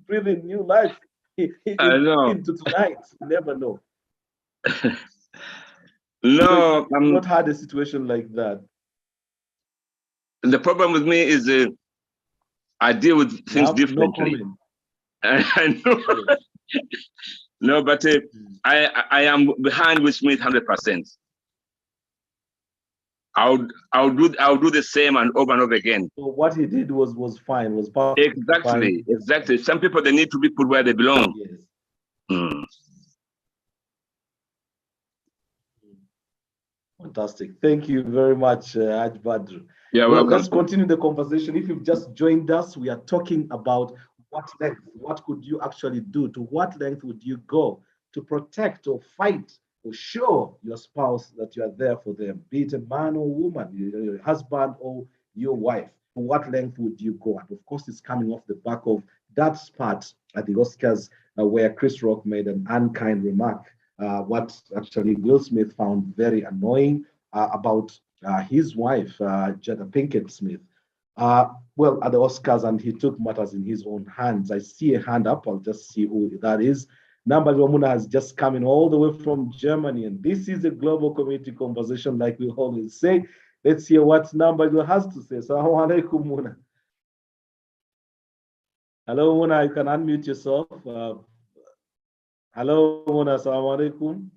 breathe in new life into tonight. You never know. No, I've not had a situation like that. The problem with me is I deal with things differently. No comment. I know. Yes. No, but I am behind Will Smith 100%. I'll do the same and over again. So what he did was fine, was perfectly fine. Exactly. Some people, they need to be put where they belong. Yes. Mm. Fantastic. Thank you very much, Haj Badru. You're Well, welcome. let's continue the conversation. If you've just joined us, we are talking about what could you actually do? To what length would you go to protect or fight or show your spouse that you are there for them, be it a man or woman, your husband or your wife? To what length would you go? And of course, it's coming off the back of that spot at the Oscars where Chris Rock made an unkind remark. What actually Will Smith found very annoying about his wife, Jada Pinkett Smith. Well, at the Oscars, and he took matters in his own hands. I see a hand up. I'll just see who that is. Namba Wamuna has just come in all the way from Germany, and this is a global community conversation, like we always say. Let's hear what Namba has to say. Assalamu alaikum, Muna. Hello, Muna. You can unmute yourself. Hello, Muna. Assalamu alaikum.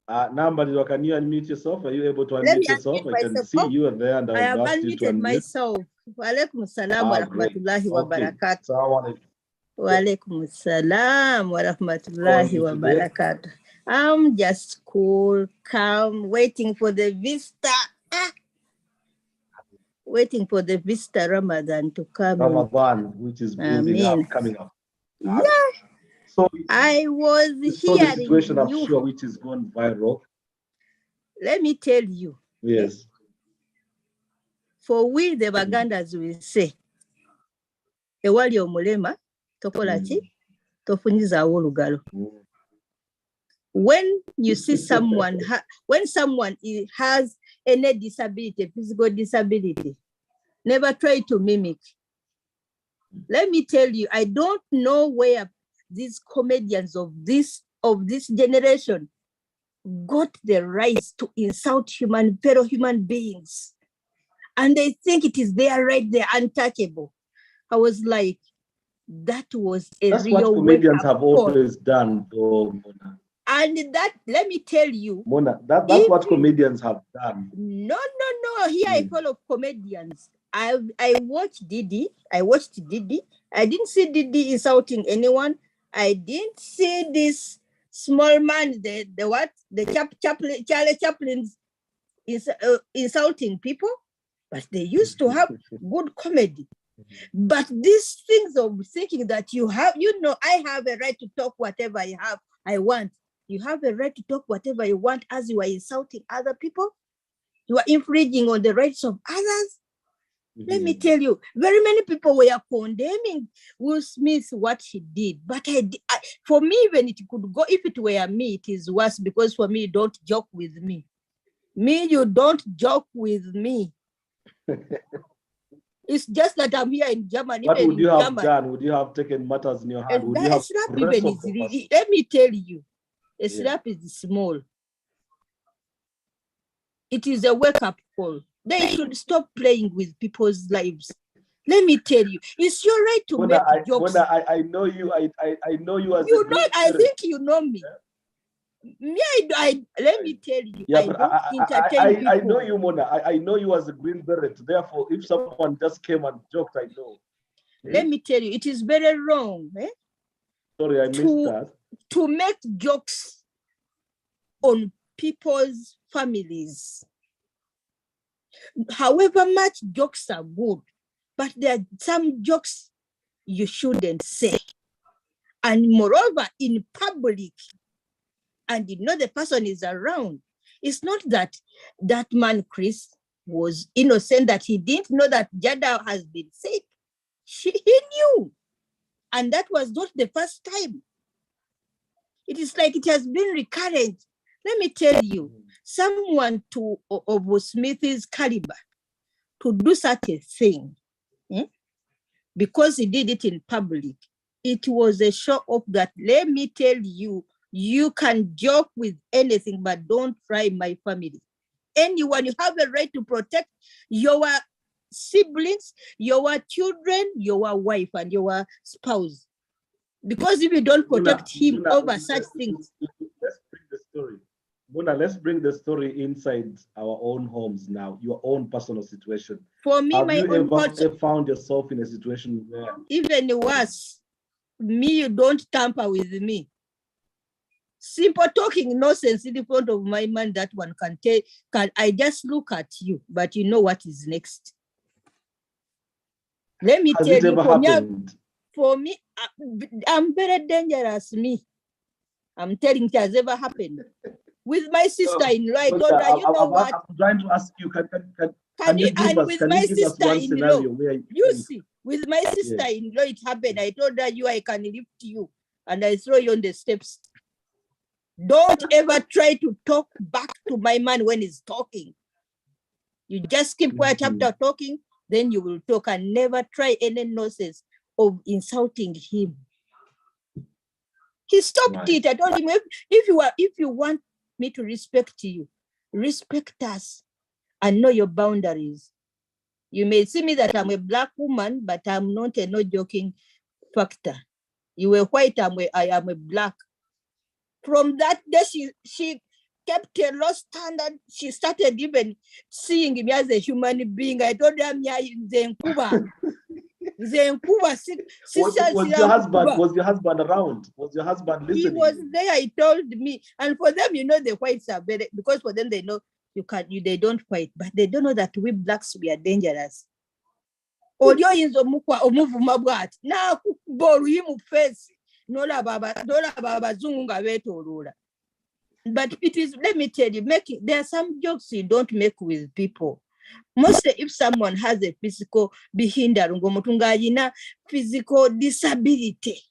Namba, can you unmute yourself? Are you able to unmute yourself? I can see you there, and I have asked you to unmuted unmute myself. Wa alaikum salam wa great. rahmatullahi wa Okay. barakatuh. Assalamu alaikum. Wa alaikum salam wa How are rahmatullahi you wa today? barakatuh. I'm just cool, calm, waiting for the vista. Waiting for the vista Ramadan to come in. Ramadan, which is building Amen. up, coming up. Yeah, So I was the hearing situation, I'm you. sure, which is going viral. Let me tell you, Yes. for we the Bagandas will say, ewali omulema tokola ki tofunyiza olugalo. When you see someone, when someone has any disability, physical disability, never try to mimic. Let me tell you, I don't know where these comedians of this generation got the right to insult fellow human beings. And they think it is their right, they're untouchable. I was like, that was That's real what comedians wake-up have always done, though, Mona. And that, let me tell you, Mona, that's what comedians have done. No. Here I follow comedians. I watched Didi. I didn't see Didi insulting anyone. I didn't see this small man, Charlie Chaplin's insulting people. But they used to have good comedy. But these things of thinking that I have a right to talk whatever I want. You have a right to talk whatever you want as you are insulting other people. You are infringing on the rights of others. Let me tell you, very many people were condemning Will Smith, what he did. But for me, even it could go, if it were me, it is worse because for me, don't joke with me. You don't joke with me. It's just that I'm here in Germany. What would you have done? Would you have taken matters in your hand? Would you have let me tell you, a slap is small. It is a wake-up call. They should stop playing with people's lives. Let me tell you, it's your right to make jokes. I know you. I know you as you know. I think you know me. Let me tell you, yeah, I don't entertain people. I know you, Mona. I know you as a green beret. Therefore, if someone just came and joked, I know. Let me tell you, it is very wrong. Sorry, I missed that. To make jokes on people's families. However much jokes are good, but there are some jokes you shouldn't say. And moreover, in public, and the person is around. It's not that man, Chris, was innocent, that he didn't know that Jada has been sick. He knew. And that was not the first time. It is like it has been recurrent. Let me tell you, someone of Smith's caliber to do such a thing, because he did it in public, it was a show off that, let me tell you, you can joke with anything, but don't try my family. Anyone, you have a right to protect your siblings, your children, your wife, and your spouse. Because if you don't protect him over such things. Let's bring the story. Mona, let's bring the story inside our own homes now, your own personal situation. For me, Have my you own ever found yourself in a situation where even worse, me, you don't tamper with me. Simple talking nonsense in the front of my man, that one can tell, I just look at you, but you know what is next. Let me has tell it you, ever happened? for me, I'm very dangerous, me. I'm telling you, it has ever happened. With my sister-in-law, I told her, you know what? I'm trying to ask you, can you give and us, with can my you give us one sister-in-law, scenario where you see, with my sister-in-law, it happened. I told her, I can lift you, and I throw you on the steps. Don't ever try to talk back to my man when he's talking. You just keep quiet after talking, then you will talk, and never try any nonsense of insulting him. He stopped it. I told him, if you want me to respect you, respect us and know your boundaries. You may see me that I'm a black woman, but I'm not a no joking factor. You were white, I am a black. From that day, she kept a low standard. She started even seeing me as a human being. I told her, was your husband around? Was your husband listening? He was there. He told me, and for them, the whites are better, because for them they know they don't fight, but they don't know that we blacks, we are dangerous. Olio inzo mukwa omuvuma bwati na boru yimu face nola baba zungu nga betolula. But it is, let me tell you, there are some jokes you don't make with people. Mostly if someone has a physical physical disability,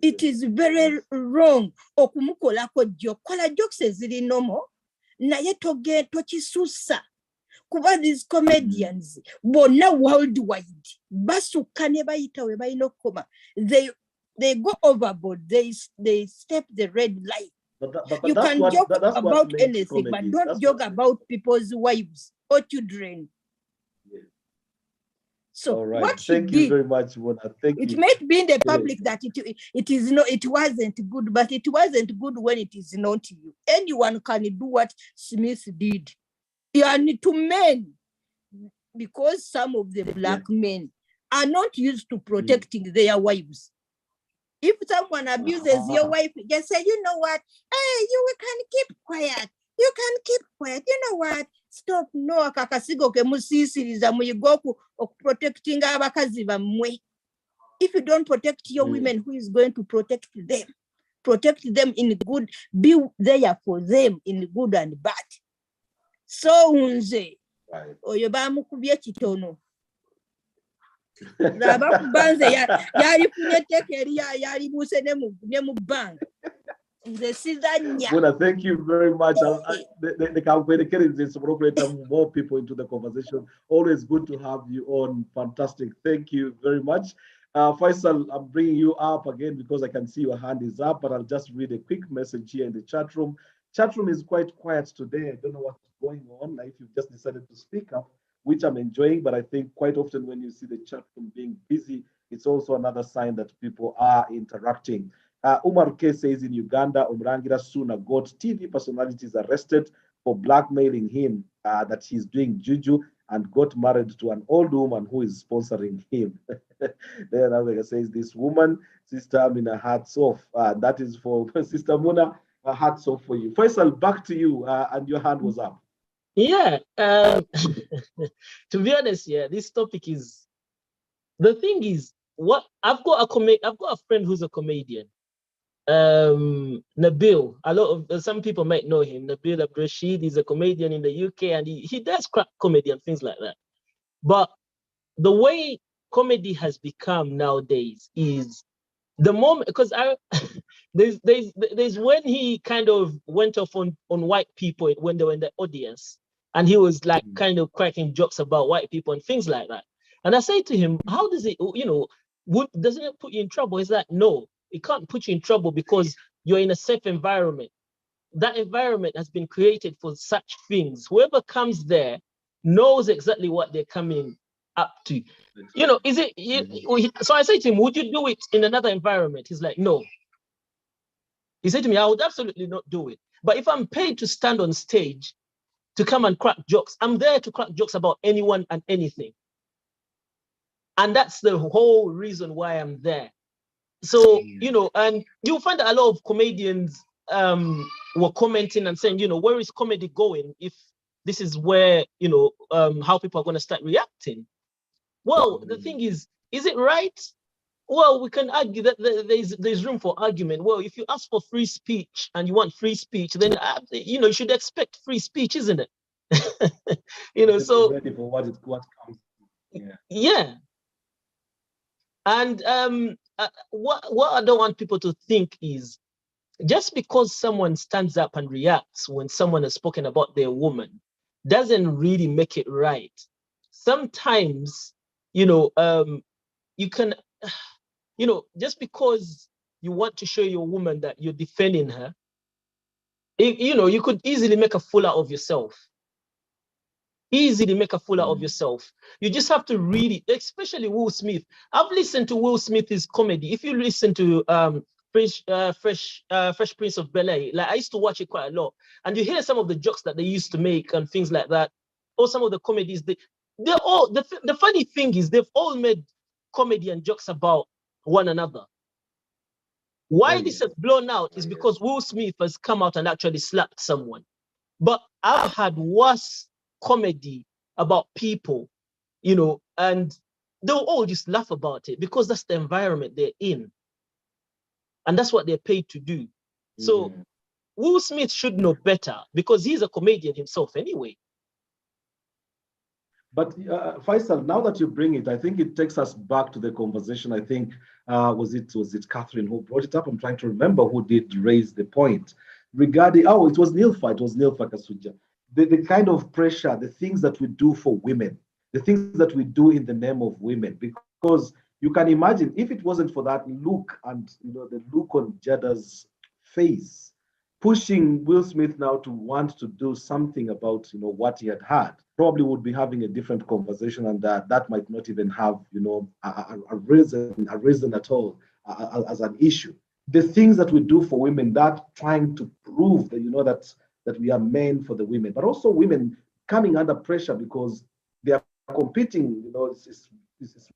it is very wrong. Okumukolako joke. Kola jokes eziri normal. Naye tokisusa. Kuba these comedians bona worldwide. Basuka ne bayita we bayino koma. They go overboard. They step the red light. But you can joke about anything, comedy. But don't joke about people's wives or children. Yes. So all right. what Thank you very much, Mona. Thank you. It might be in the public that it wasn't good, but it wasn't good when it is not you. Anyone can do what Smith did. And to men, because some of the black men are not used to protecting their wives. If someone abuses your wife, just say, you know what? Hey, you can keep quiet. You can keep quiet. You know what? Stop. No, kakasigo ke musisiriza muyigoku protecting abakazi bamwe. If you don't protect your women, who is going to protect them? Protect them in good, be there for them in good and bad. So unze, oyo bamukubye kitono. Rabakubanze yali kunyeteke yali buse ne mu bank. Mona, thank you very much. More people into the conversation. Always good to have you on. Fantastic. Thank you very much. Faisal, I'm bringing you up again because I can see your hand is up, but I'll just read a quick message here in the chat room. Chat room is quite quiet today. I don't know what's going on. If you've just decided to speak up, which I'm enjoying, but I think quite often when you see the chat room being busy, it's also another sign that people are interacting. Umar K says in Uganda, Umrangira Suna got TV personalities arrested for blackmailing him that he's doing juju and got married to an old woman who is sponsoring him. Then Africa says, this woman, Sister Amina, hats off. That is for Sister Mona, hats off for you. Faisal, back to you, and your hand was up. Yeah, to be honest, this topic is, the thing is, what I've got a friend who's a comedian. Nabil, a lot of some people might know him. Nabil Abdurrashid is a comedian in the UK, and he does crack comedy and things like that. But the way comedy has become nowadays is the moment, because there's when he kind of went off on white people when they were in the audience, and he was like kind of cracking jokes about white people and things like that. And I say to him, how does it, doesn't it put you in trouble? He's like, no, it can't put you in trouble because you're in a safe environment. That environment has been created for such things. Whoever comes there knows exactly what they're coming up to. Is it? So I say to him, would you do it in another environment? He's like, no. He said to me, I would absolutely not do it. But if I'm paid to stand on stage to come and crack jokes, I'm there to crack jokes about anyone and anything. And that's the whole reason why I'm there. So, and you'll find that a lot of comedians were commenting and saying, where is comedy going if this is where, how people are going to start reacting? Well, the thing is it right? Well, we can argue that there's room for argument. Well, if you ask for free speech and you want free speech, then, you should expect free speech, isn't it? So ready for what comes. Yeah. And what I don't want people to think is just because someone stands up and reacts when someone has spoken about their woman doesn't really make it right. Sometimes, you can, just because you want to show your woman that you're defending her, you could easily make a fool out of yourself. Easily make a fool out of yourself. You just have to really, especially Will Smith. I've listened to Will Smith's comedy. If you listen to Fresh Prince of Bel-Air, like I used to watch it quite a lot, and you hear some of the jokes that they used to make and things like that, or some of the comedies. They're all the funny thing is they've all made comedy and jokes about one another. Why this has blown out is because Will Smith has come out and actually slapped someone. But I've had worse comedy about people, and they'll all just laugh about it because that's the environment they're in. And that's what they're paid to do. So Will Smith should know better because he's a comedian himself anyway. But Faisal, now that you bring it, I think it takes us back to the conversation. I think, was it Catherine who brought it up? I'm trying to remember who did raise the point regarding, it was Nilfa Kasuja. The kind of pressure, the things that we do for women, the things that we do in the name of women, because you can imagine if it wasn't for that look and the look on Jada's face, pushing Will Smith now to want to do something about what he had, probably would be having a different conversation, and that might not even have a reason at all as an issue. The things that we do for women, that trying to prove that that we are men for the women, but also women coming under pressure because they are competing, it's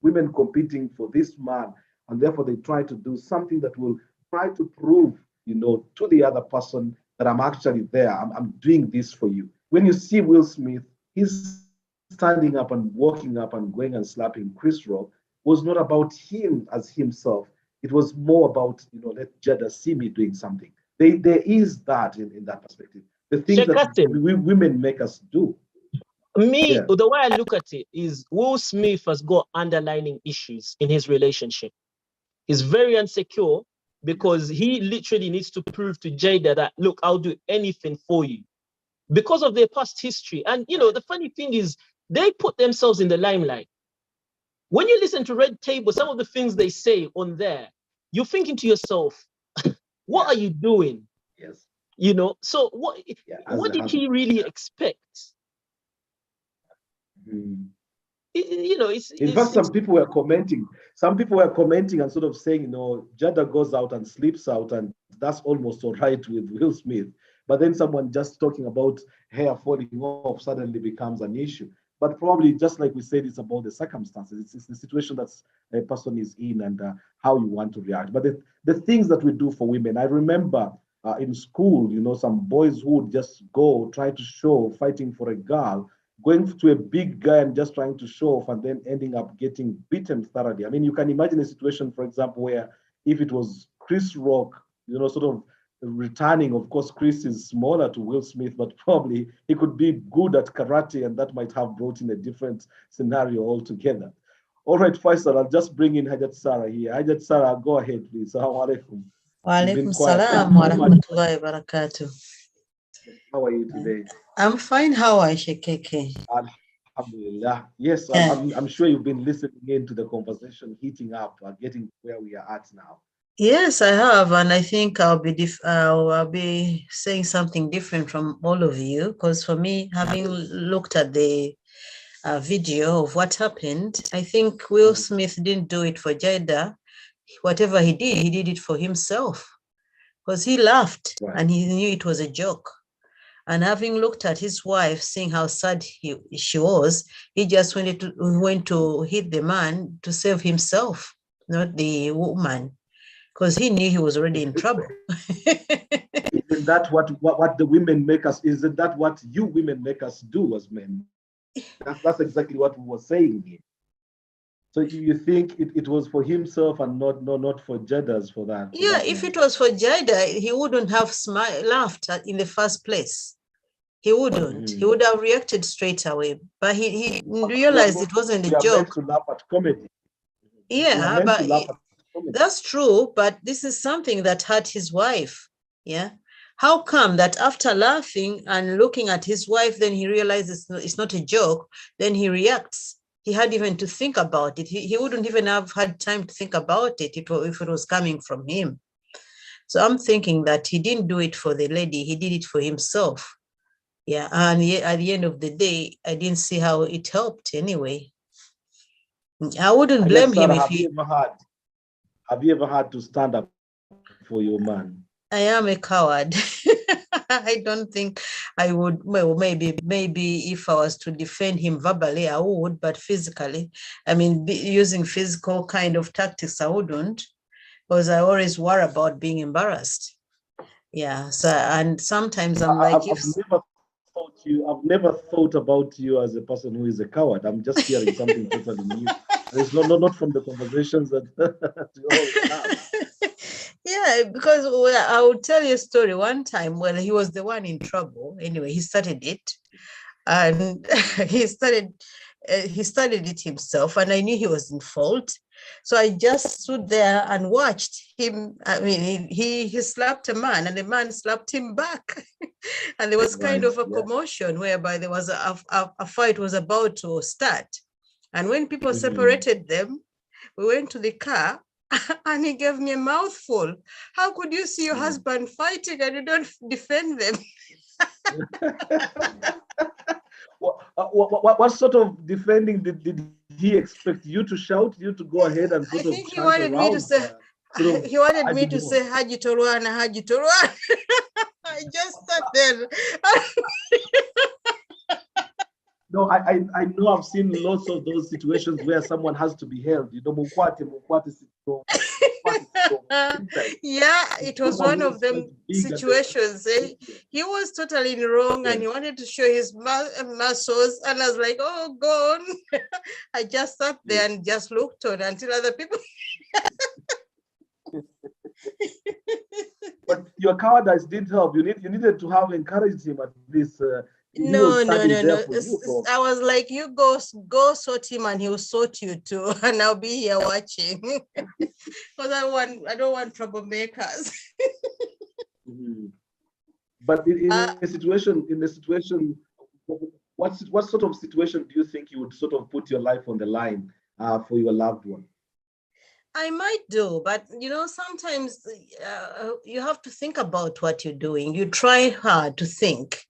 women competing for this man, and therefore they try to do something that will try to prove, to the other person that I'm actually there, I'm doing this for you. When you see Will Smith, he's standing up and walking up and going and slapping Chris Rock, was not about him as himself. It was more about, let Jada see me doing something. There is that in that perspective. The things that women make us do. The way I look at it is Will Smith has got underlying issues in his relationship. He's very insecure because he literally needs to prove to Jada that, look, I'll do anything for you because of their past history. And, the funny thing is they put themselves in the limelight. When you listen to Red Table, some of the things they say on there, you're thinking to yourself, what are you doing? Yes. So what did he really expect? In fact, some people were commenting and sort of saying, Jada goes out and sleeps out, and that's almost all right with Will Smith. But then someone just talking about hair falling off suddenly becomes an issue. But probably, just like we said, it's about the circumstances. It's the situation that a person is in and how you want to react. But the things that we do for women, I remember in school, some boys who would just go try to show fighting for a girl, going to a big guy and just trying to show off and then ending up getting beaten thoroughly. I mean, you can imagine a situation, for example, where if it was Chris Rock, sort of returning, of course, Chris is smaller to Will Smith, but probably he could be good at karate, and that might have brought in a different scenario altogether. All right, Faisal, I'll just bring in Hajat Sarah here. Hajat Sarah, go ahead, please. Assalamu alaikum. Wa alaikum salam wa rahmatullahi wa barakatuh. How are you today? I'm fine. How are you, Shekeke? Alhamdulillah. Yes, I'm sure you've been listening in to the conversation heating up, getting where we are at now. Yes, I have, and I think I'll be saying something different from all of you, because for me, having looked at the video of what happened, I think Will Smith didn't do it for Jada. Whatever he did it for himself. because he laughed Right. and he knew it was a joke. And having looked at his wife, seeing how sad she was, he just went to hit the man to save himself, not the woman, because he knew he was already in trouble. Isn't that what the women make us? Isn't that what you women make us do as men? That's exactly what we were saying here. So you think it was for himself and not for Jeddas for that? Yeah, if it was for Jada, he wouldn't have laughed in the first place. He wouldn't. He would have reacted straight away. But he realized it wasn't a We are meant joke. to laugh at comedy. We are Yeah, meant but to laugh at comedy. that's true. But this is something that hurt his wife. Yeah. How come that after laughing and looking at his wife, then he realizes it's not a joke, then he reacts? He had even to think about it. He wouldn't even have had time to think about it if it was coming from him. So I'm thinking that he didn't do it for the lady. He did it for himself. Yeah, and at the end of the day, I didn't see how it helped anyway. I wouldn't blame him if he... Have you ever had to stand up for your man? I am a coward. I don't think I would. Well, maybe if I was to defend him verbally, I would, but physically, I mean, using physical kind of tactics, I wouldn't, because I always worry about being embarrassed. Yeah. So, and sometimes I'm like, I've never thought about you as a person who is a coward. I'm just hearing something totally new. It's not from the conversations that we all have. Yeah, because I will tell you a story. One time when he was the one in trouble, anyway, he started it, and he started it himself, and I knew he was in fault. So I just stood there and watched him. I mean, he slapped a man, and the man slapped him back, and there was kind of a commotion whereby there was a fight was about to start, and when people separated them, we went to the car. And he gave me a mouthful. How could you see your husband fighting and you don't defend them? What sort of defending did he expect you to shout, you to go ahead and sort I of think he chant wanted me to around, say, he wanted me to say Haji Torwana, Haji Torwana. I just sat there. No, I know I've seen lots of those situations where someone has to be held. You know, yeah, it was one of them situations. He was totally wrong and he wanted to show his muscles. And I was like, oh, go on. I just sat there and just looked on until other people. But your cowardice didn't help. You needed to have encouraged him at least. No. I was like, you go sort him and he'll sort you too. And I'll be here watching. Because I don't want troublemakers. But in a situation, what sort of situation do you think you would sort of put your life on the line for your loved one? I might do, but sometimes you have to think about what you're doing. You try hard to think.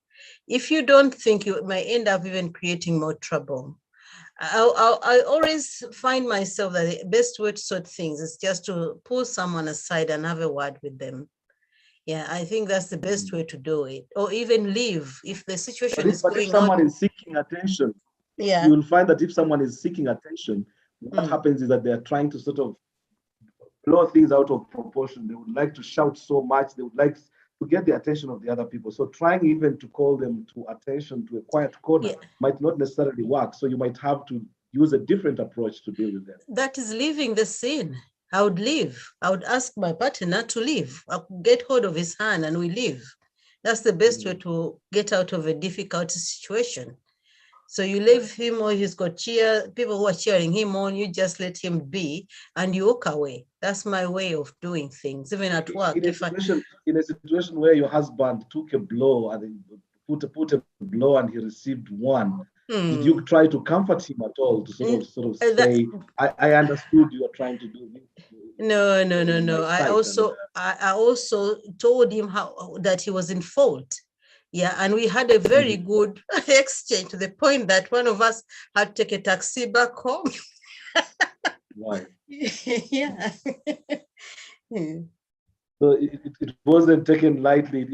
If you don't think, you may end up even creating more trouble. I always find myself that the best way to sort things is just to pull someone aside and have a word with them. Yeah, I think that's the best way to do it. Or even leave if the situation is going on. If someone is seeking attention, you will find that if someone is seeking attention, what happens is that they're trying to sort of blow things out of proportion. They would like to shout so much. They would like to get the attention of the other people. So trying even to call them to attention to a quiet corner might not necessarily work. So you might have to use a different approach to deal with them. That is leaving the scene. I would leave. I would ask my partner to leave. I could get hold of his hand and we leave. That's the best way to get out of a difficult situation. So you leave him, or he's got people who are cheering him on, you just let him be and you walk away. That's my way of doing things, even at work. In a situation where your husband took a blow and put a blow and he received one, did you try to comfort him at all to sort of say, I understood you are trying to do this? No. I also told him that he was in fault. Yeah, and we had a very good exchange to the point that one of us had to take a taxi back home. Right. Yeah. So it wasn't taken lightly.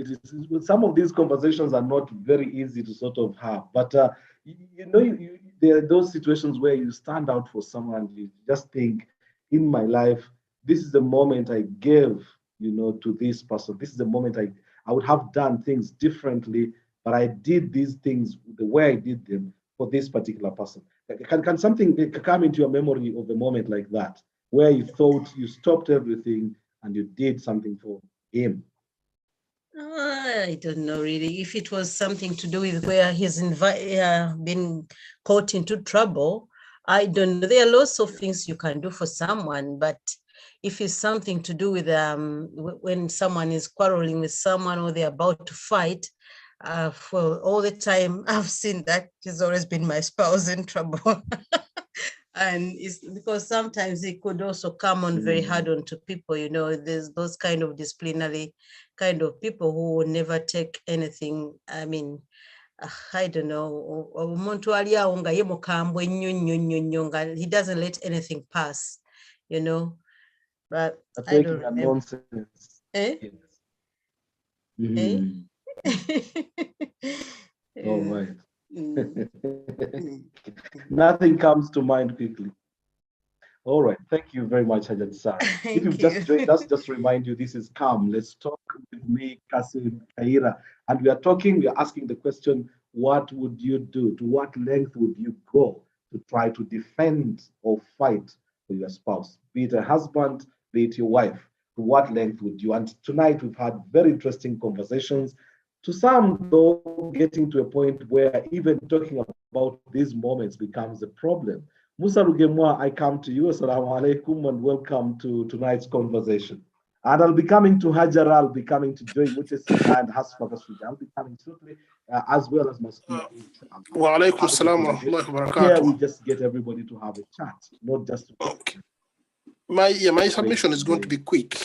Some of these conversations are not very easy to sort of have. But there are those situations where you stand out for someone. You just think, in my life, this is the moment I gave, to this person. This is the moment I would have done things differently, but I did these things the way I did them for this particular person. Can something come into your memory of a moment like that, where you thought you stopped everything and you did something for him? I don't know really if it was something to do with where he's been caught into trouble. I don't know. There are lots of things you can do for someone, but if it's something to do with when someone is quarreling with someone or they're about to fight, for all the time I've seen that he's always been my spouse in trouble. And it's because sometimes it could also come on very hard onto people. There's those kind of disciplinary kind of people who will never take anything. I mean, I don't know. Omuntu ali awo nga ye mukambwe nnyo nga he doesn't let anything pass, But I don't Taking a remember. nonsense. Eh? Yes. All right. Nothing comes to mind quickly. All right. Thank you very much, Hajat Sarah. If you've just joined us, just remind you, this is Calm. Let's talk with me, Kassim, Kayira. And we are asking the question, what would you do? To what length would you go to try to defend or fight for your spouse? Be it a husband, be it your wife. To what length would you? And tonight we've had very interesting conversations. To some, though, getting to a point where even talking about these moments becomes a problem. Musa Rugemwa, I come to you. Assalamu alaikum and welcome to tonight's conversation. And I'll be coming to Hajar, I'll be coming to Joy Mutesi and Hasfa Kasuja. I'll be coming shortly, as well as Masud. Wa alaikum salam wa rahmatullahi wa barakatuh. Here we just get everybody to have a chat, not just to okay. My submission is going to be quick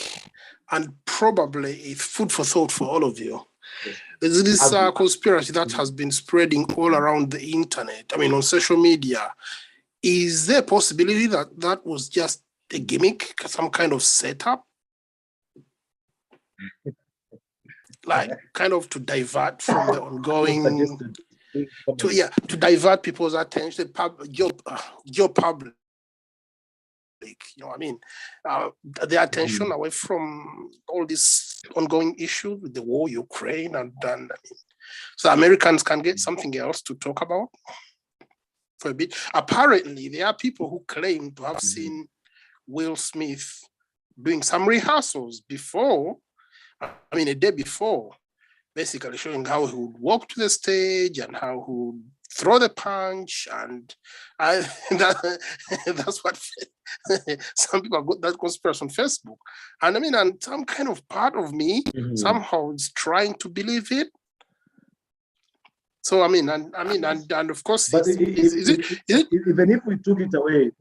and probably a food for thought for all of you. Yes. There's this conspiracy that has been spreading all around the internet, on social media. Is there a possibility that that was just a gimmick, some kind of setup? Like kind of to divert from the ongoing, to divert people's attention, your public, their attention away from all this ongoing issue with the war, Ukraine, and so Americans can get something else to talk about for a bit. Apparently, there are people who claim to have seen Will Smith doing some rehearsals before, a day before, basically showing how he would walk to the stage and how he would throw the punch. And that's what some people have got that conspiracy on Facebook. And and some kind of part of me somehow is trying to believe it. So and of course, but even if we took it away,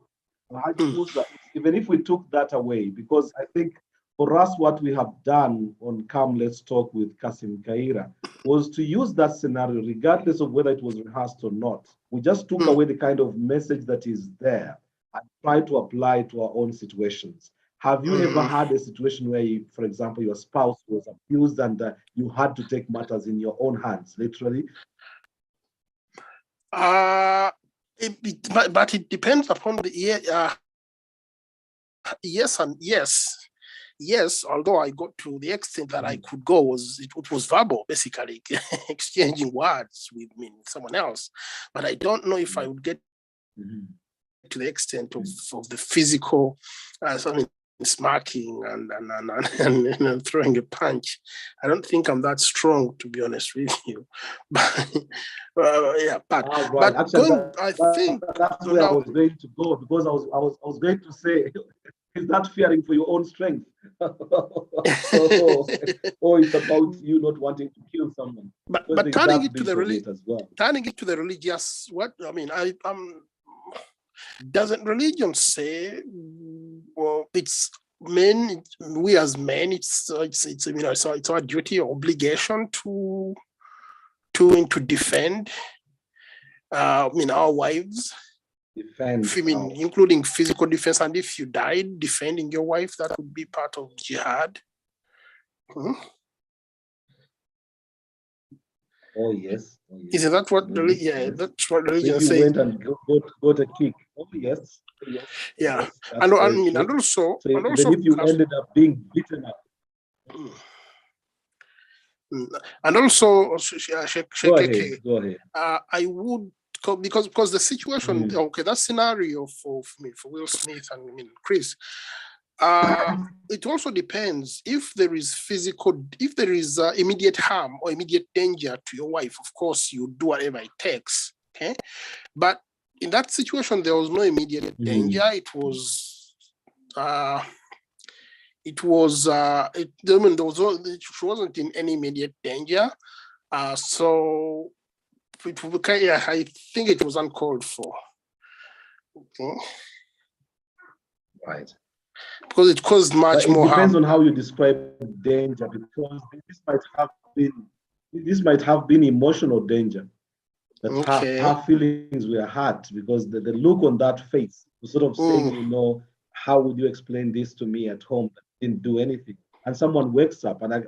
even if we took that away, because I think for us, what we have done on Come Let's Talk with Kassim Kayira was to use that scenario, regardless of whether it was rehearsed or not. We just took away the kind of message that is there and try to apply it to our own situations. Have you ever had a situation where, for example, your spouse was abused and you had to take matters in your own hands, literally? But it depends upon the yes and yes. Yes, although I got to the extent that I could go it was verbal, basically exchanging words with someone else. But I don't know if I would get to the extent of the physical, smacking and throwing a punch. I don't think I'm that strong, to be honest with you. But but actually, that's where I was going to go, because I was going to say, is that fearing for your own strength? Or it's about you not wanting to kill someone? But turning it to the religious, doesn't religion say, well, it's men, we as men, it's our duty or obligation to defend our wives, including physical defense, and if you died defending your wife, that would be part of jihad. Hmm? Oh yes. Oh, yes. Is that what Absolutely. yeah, Yes. that's what So religion you says. went and got a kick. Oh yes. Oh, yes. Yeah. Yes. That's I very mean, true. and So even also if you ended up being beaten up. and also Go ahead. Go ahead. I would because the situation, okay, that scenario for Will Smith and I mean Chris, it also depends if there is immediate harm or immediate danger to your wife. Of course, you do whatever it takes. Okay, but in that situation, there was no immediate danger. It was. There she wasn't in any immediate danger. So yeah, I think it was uncalled for. Okay. Right. Because it caused much more harm. It depends on how you describe danger, because this might have been emotional danger. That her feelings were hurt because the look on that face was sort of saying, you know, how would you explain this to me at home that didn't do anything? And someone wakes up, and I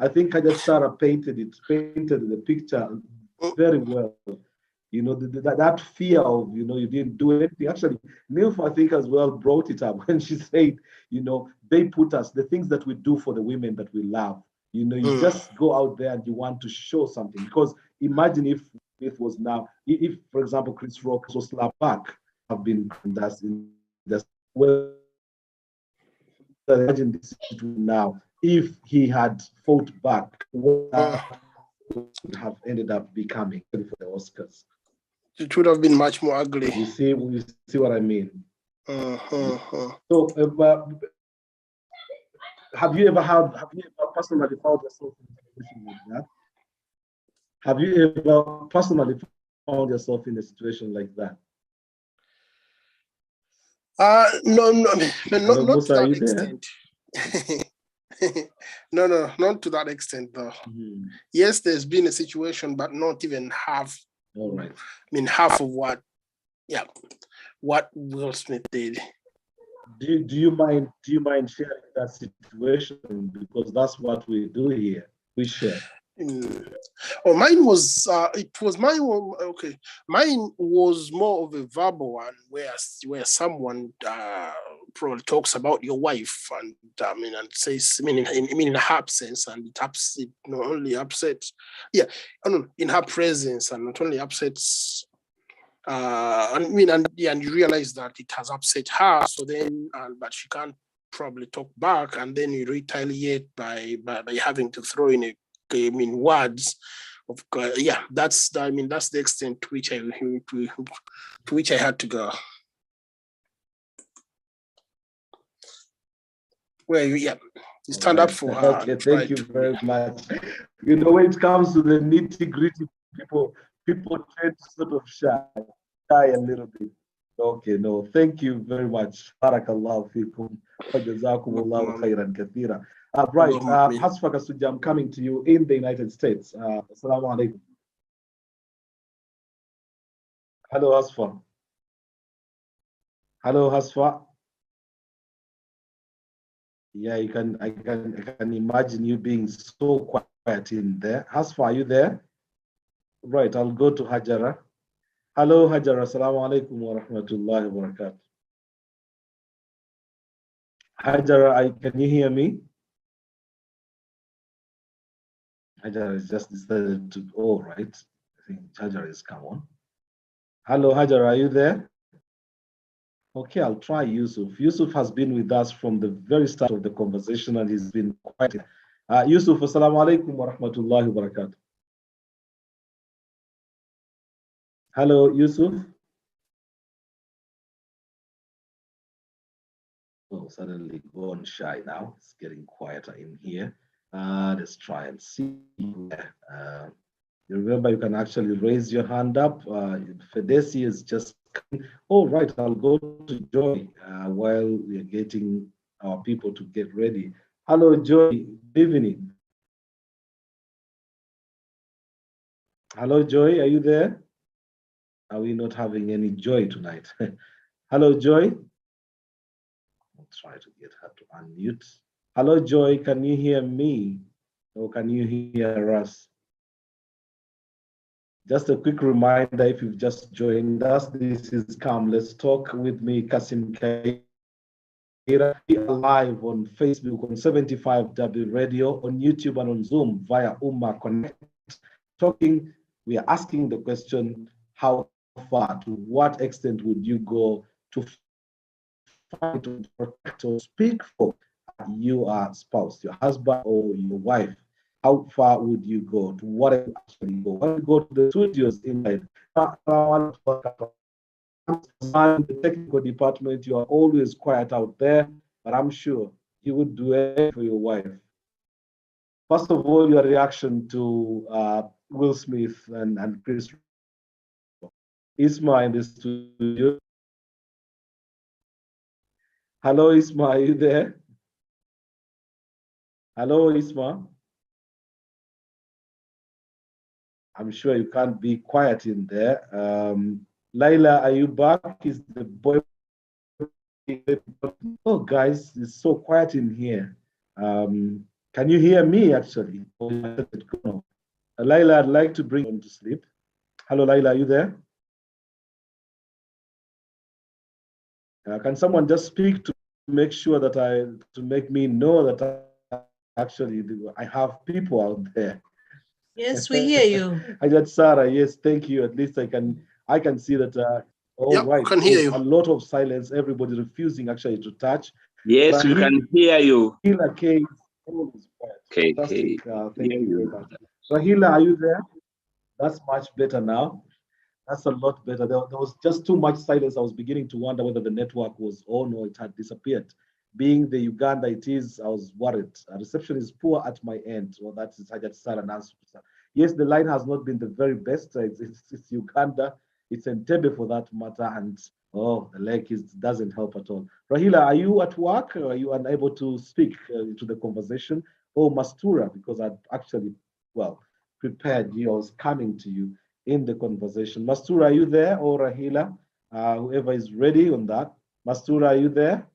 think I just painted the picture very well. You know, that fear of, you know, you didn't do anything. Actually, Milf, I think, as well brought it up when she said, you know, they put us, the things that we do for the women that we love, you know, you just go out there and you want to show something. Because imagine if it was now, if for example, Chris Rock was slapped back, have been in this, well, imagine this situation now. If he had fought back, what would have ended up becoming for the Oscars? It would have been much more ugly. You see what I mean? So, have you ever personally found yourself in a situation like that? Have you ever personally found yourself in a situation like that? No, not Musa, to that extent. No, not to that extent though. Yes, there's been a situation, but not even half. All right. I mean, half of what Will Smith did. Do you mind sharing that situation, because that's what we do here. We share. Oh, mine was okay. Mine was more of a verbal one, where someone probably talks about your wife and and says, in her absence, and it not only upsets, in her presence, and not only upsets. And you realize that it has upset her. So then, but she can't probably talk back, and then you retaliate by having to throw in words of that's the extent to which I had to go. Well, you stand up for her. Okay, thank you very much. You know, when it comes to the nitty-gritty, people tend to sort of shy a little bit. Okay, no, thank you very much. Barakallahu fikum. Jazakumullahu khairan kathira. Right, Hasfa Kasuja, I'm coming to you in the United States. Assalamu alaikum. Hello, Hasfa. Hello, Hasfa. Yeah, I can imagine you being so quiet in there. Hasfa, are you there? Right, I'll go to Hajara. Hello, Hajara. Assalamu alaikum wa rahmatullahi wa barakatuh. Hajara, can you hear me? Hajara has just decided to, oh, right. I think Hajara has come on. Hello, Hajara, are you there? Okay, I'll try Yusuf. Yusuf has been with us from the very start of the conversation, and he's been quite. Yusuf, assalamu alaikum wa rahmatullahi wa barakatuh. Hello, Yusuf. Oh, suddenly gone shy now. It's getting quieter in here. Let's try and see. You remember, you can actually raise your hand up. Fedesi is just. Oh, right. I'll go to Joy while we're getting our people to get ready. Hello, Joy. Good evening. Hello, Joy. Are you there? Are we not having any joy tonight? Hello, Joy. I'll try to get her to unmute. Hello, Joy. Can you hear me? Or can you hear us? Just a quick reminder, if you've just joined us, this is Come Let's Talk with me, Kassim Kayira. We are live on Facebook, on 75W Radio, on YouTube, and on Zoom via Umma Connect. Talking, we are asking the question, how far, to what extent would you go to fight, to protect, or speak for your spouse, your husband, or your wife? How far would you go? To what extent actually go? When we go to the studios inside, the technical department, you are always quiet out there, but I'm sure you would do it for your wife. First of all, your reaction to Will Smith and Chris Isma in the studio. Hello, Isma, are you there? Hello, Isma. I'm sure you can't be quiet in there. Laila, are you back? Is the boy? Oh, guys, it's so quiet in here. Can you hear me actually? Laila, I'd like to bring you to sleep. Hello, Laila, are you there? Can someone just speak to make sure that to make me know that I have people out there? Yes, we hear you. I got Sarah. Yes, thank you. At least I can see that. All Yep, right. can hear you. A lot of silence. Everybody refusing actually to touch. Yes, we can hear you. Rahila K. Always quiet. Okay. Fantastic. Thank you very much. Rahila, are you there? That's much better now. That's a lot better. There was just too much silence. I was beginning to wonder whether the network was on or it had disappeared. Being the Uganda it is, I was worried. Reception is poor at my end. Well, that is Hajat Sara and answer. Yes, the line has not been the very best. It's Uganda. It's Entebbe for that matter. And oh, the leg doesn't help at all. Rahila, are you at work? Or are you unable to speak to the conversation? Oh, Mastura, because I'd actually, well, prepared you. I was coming to you in the conversation. Mastura, are you there? Or Rahila? Whoever is ready on that. Mastura, are you there?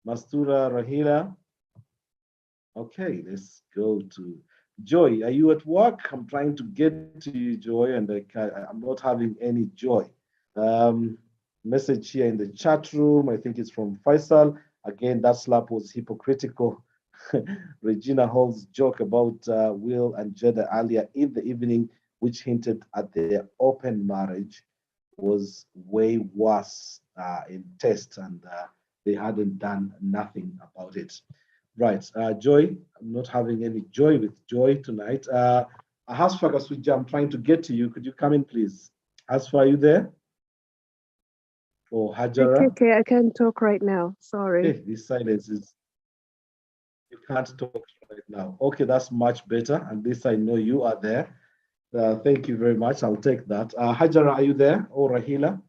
Mastura, Rahila. Okay, let's go to Joy. Are you at work? I'm trying to get to you, Joy, and I'm not having any joy. Message here in the chat room. I think it's from Faisal. Again, that slap was hypocritical. Regina Hall's joke about Will and Jada earlier in the evening, which hinted at their open marriage, was way worse in test, and they hadn't done nothing about it. Right, Joy, I'm not having any joy with Joy tonight. Hasfa Kasuja, I'm trying to get to you. Could you come in, please? Hasfa, are you there? Or Hajara? Okay, I can talk right now. Sorry. Hey, this silence is, you can't talk right now. Okay, that's much better. At least I know you are there. Thank you very much. I'll take that. Hajara, are you there? Or Rahila?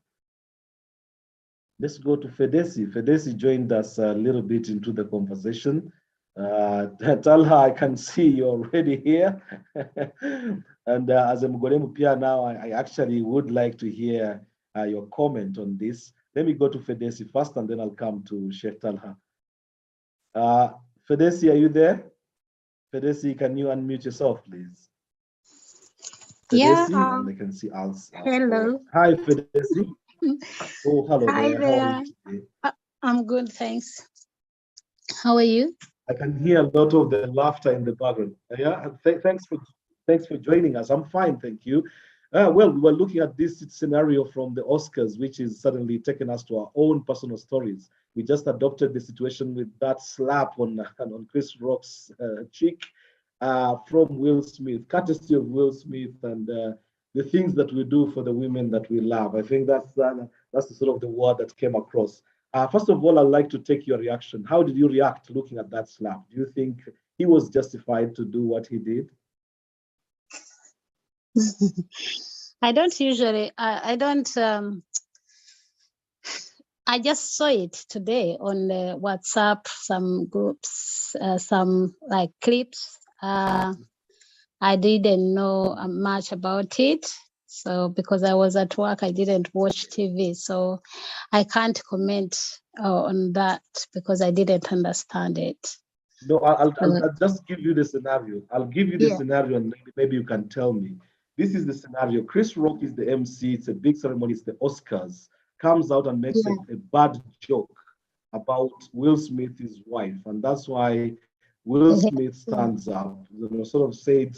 Let's go to Fedesi. Fedesi joined us a little bit into the conversation. Talha, I can see you're already here. And as a Mugoremu Pia now, I actually would like to hear your comment on this. Let me go to Fedesi first, and then I'll come to Sheikh Talha. Fedesi, are you there? Fedesi, can you unmute yourself, please? Fedesi, Yeah. and I can see Al's. Hello. Hi, Fedesi. Oh, hello Hi there. How are you there. today? I'm good, thanks. How are you? I can hear a lot of the laughter in the background. Yeah, thanks for joining us. I'm fine, thank you. Well, we were looking at this scenario from the Oscars, which is suddenly taking us to our own personal stories. We just adopted the situation with that slap on Chris Rock's cheek from Will Smith, courtesy of Will Smith, and the things that we do for the women that we love. I think that's the sort of the word that came across. First of all, I'd like to take your reaction. How did you react looking at that slap? Do you think he was justified to do what he did? I don't usually, I don't, I just saw it today on the WhatsApp, some groups, some like clips. I didn't know much about it. So because I was at work, I didn't watch TV. So I can't comment on that because I didn't understand it. No, I'll just give you the scenario. I'll give you the Yeah. scenario and maybe you can tell me. This is the scenario. Chris Rock is the MC. It's a big ceremony. It's the Oscars. Comes out and makes a bad joke about Will Smith, his wife. And that's why Will Smith stands up, sort of said,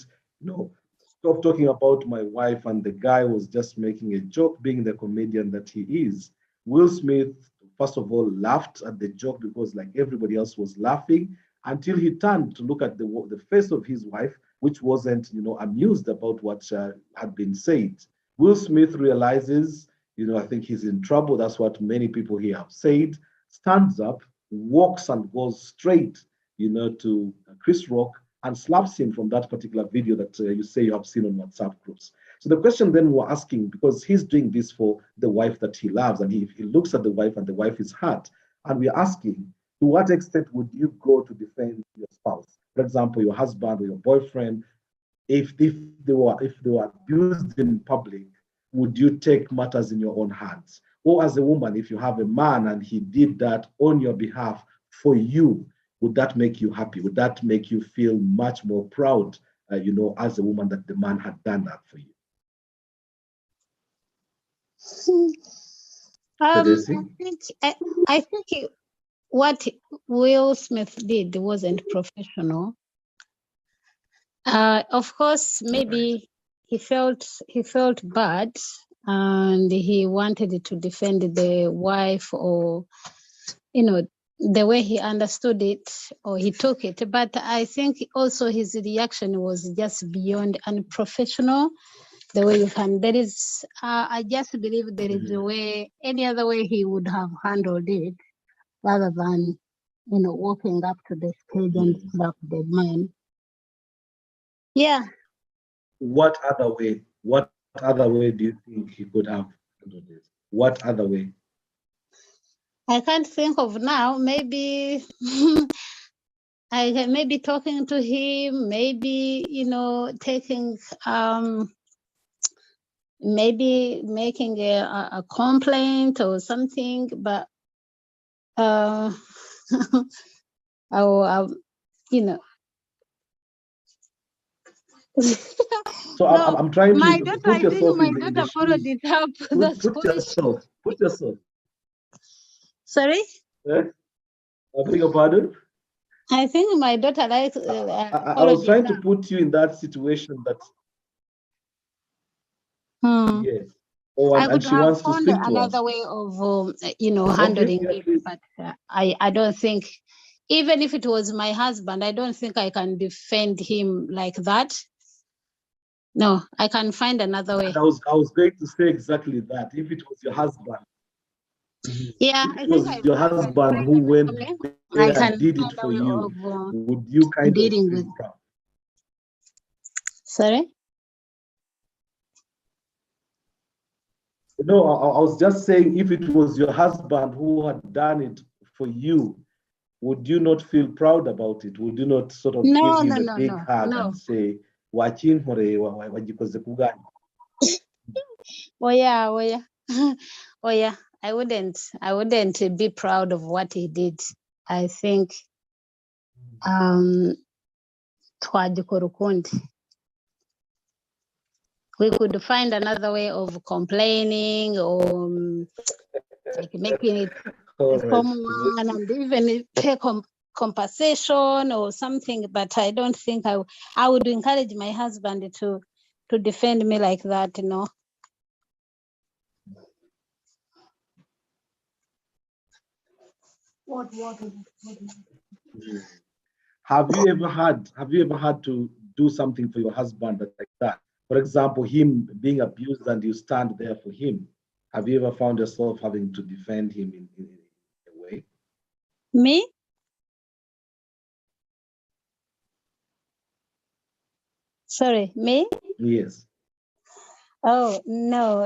stop talking about my wife. And the guy was just making a joke, being the comedian that he is. Will Smith, first of all, laughed at the joke because like everybody else was laughing, until he turned to look at the face of his wife, which wasn't, amused about what had been said. Will Smith realizes, I think he's in trouble. That's what many people here have said. Stands up, walks and goes straight, to Chris Rock and slaps him from that particular video that you say you have seen on WhatsApp groups. So the question then we're asking, because he's doing this for the wife that he loves, and he looks at the wife and the wife is hurt, and we're asking, to what extent would you go to defend your spouse? For example, your husband or your boyfriend, if they were abused in public, would you take matters in your own hands? Or as a woman, if you have a man and he did that on your behalf for you, would that make you happy? Would that make you feel much more proud, as a woman, that the man had done that for you? I think what Will Smith did wasn't professional. Of course, maybe he felt bad and he wanted to defend the wife, or the way he understood it or he took it. But I think also his reaction was just beyond unprofessional. The way I just believe there is a way, any other way he would have handled it, rather than, walking up to the stage and slap the man. Yeah. What other way? What other way do you think he could have handled this? What other way? I can't think of now. Maybe maybe talking to him, maybe, taking maybe making a complaint or something, but I'll So no, I'm trying my to daughter, put I think yourself my in the daughter followed shoes. it up. That's Put yourself. Sorry? I beg your pardon? I think my daughter likes I was trying to put you in that situation that yes. Oh, I and could she have wants to found speak to us. another way of, handling it, but I don't think, even if it was my husband, I don't think I can defend him like that. No, I can find another way. And I was going to say exactly that. If it was your husband, yeah, if it was your husband who went there and did it for you, would you kind of feel proud? Sorry? No, I was just saying, if it was your husband who had done it for you, would you not feel proud about it? Would you not sort of give him a big hug and say, "Wachin hore wajikoze kugani"? Oh yeah. Oh yeah. I wouldn't be proud of what he did. I think we could find another way of complaining, or like making it someone and even pay compensation or something. But I don't think I would encourage my husband to defend me like that, Have you ever had to do something for your husband like that? For example, him being abused and you stand there for him. Have you ever found yourself having to defend him in a way? Me? Sorry, me? Yes. Oh, no.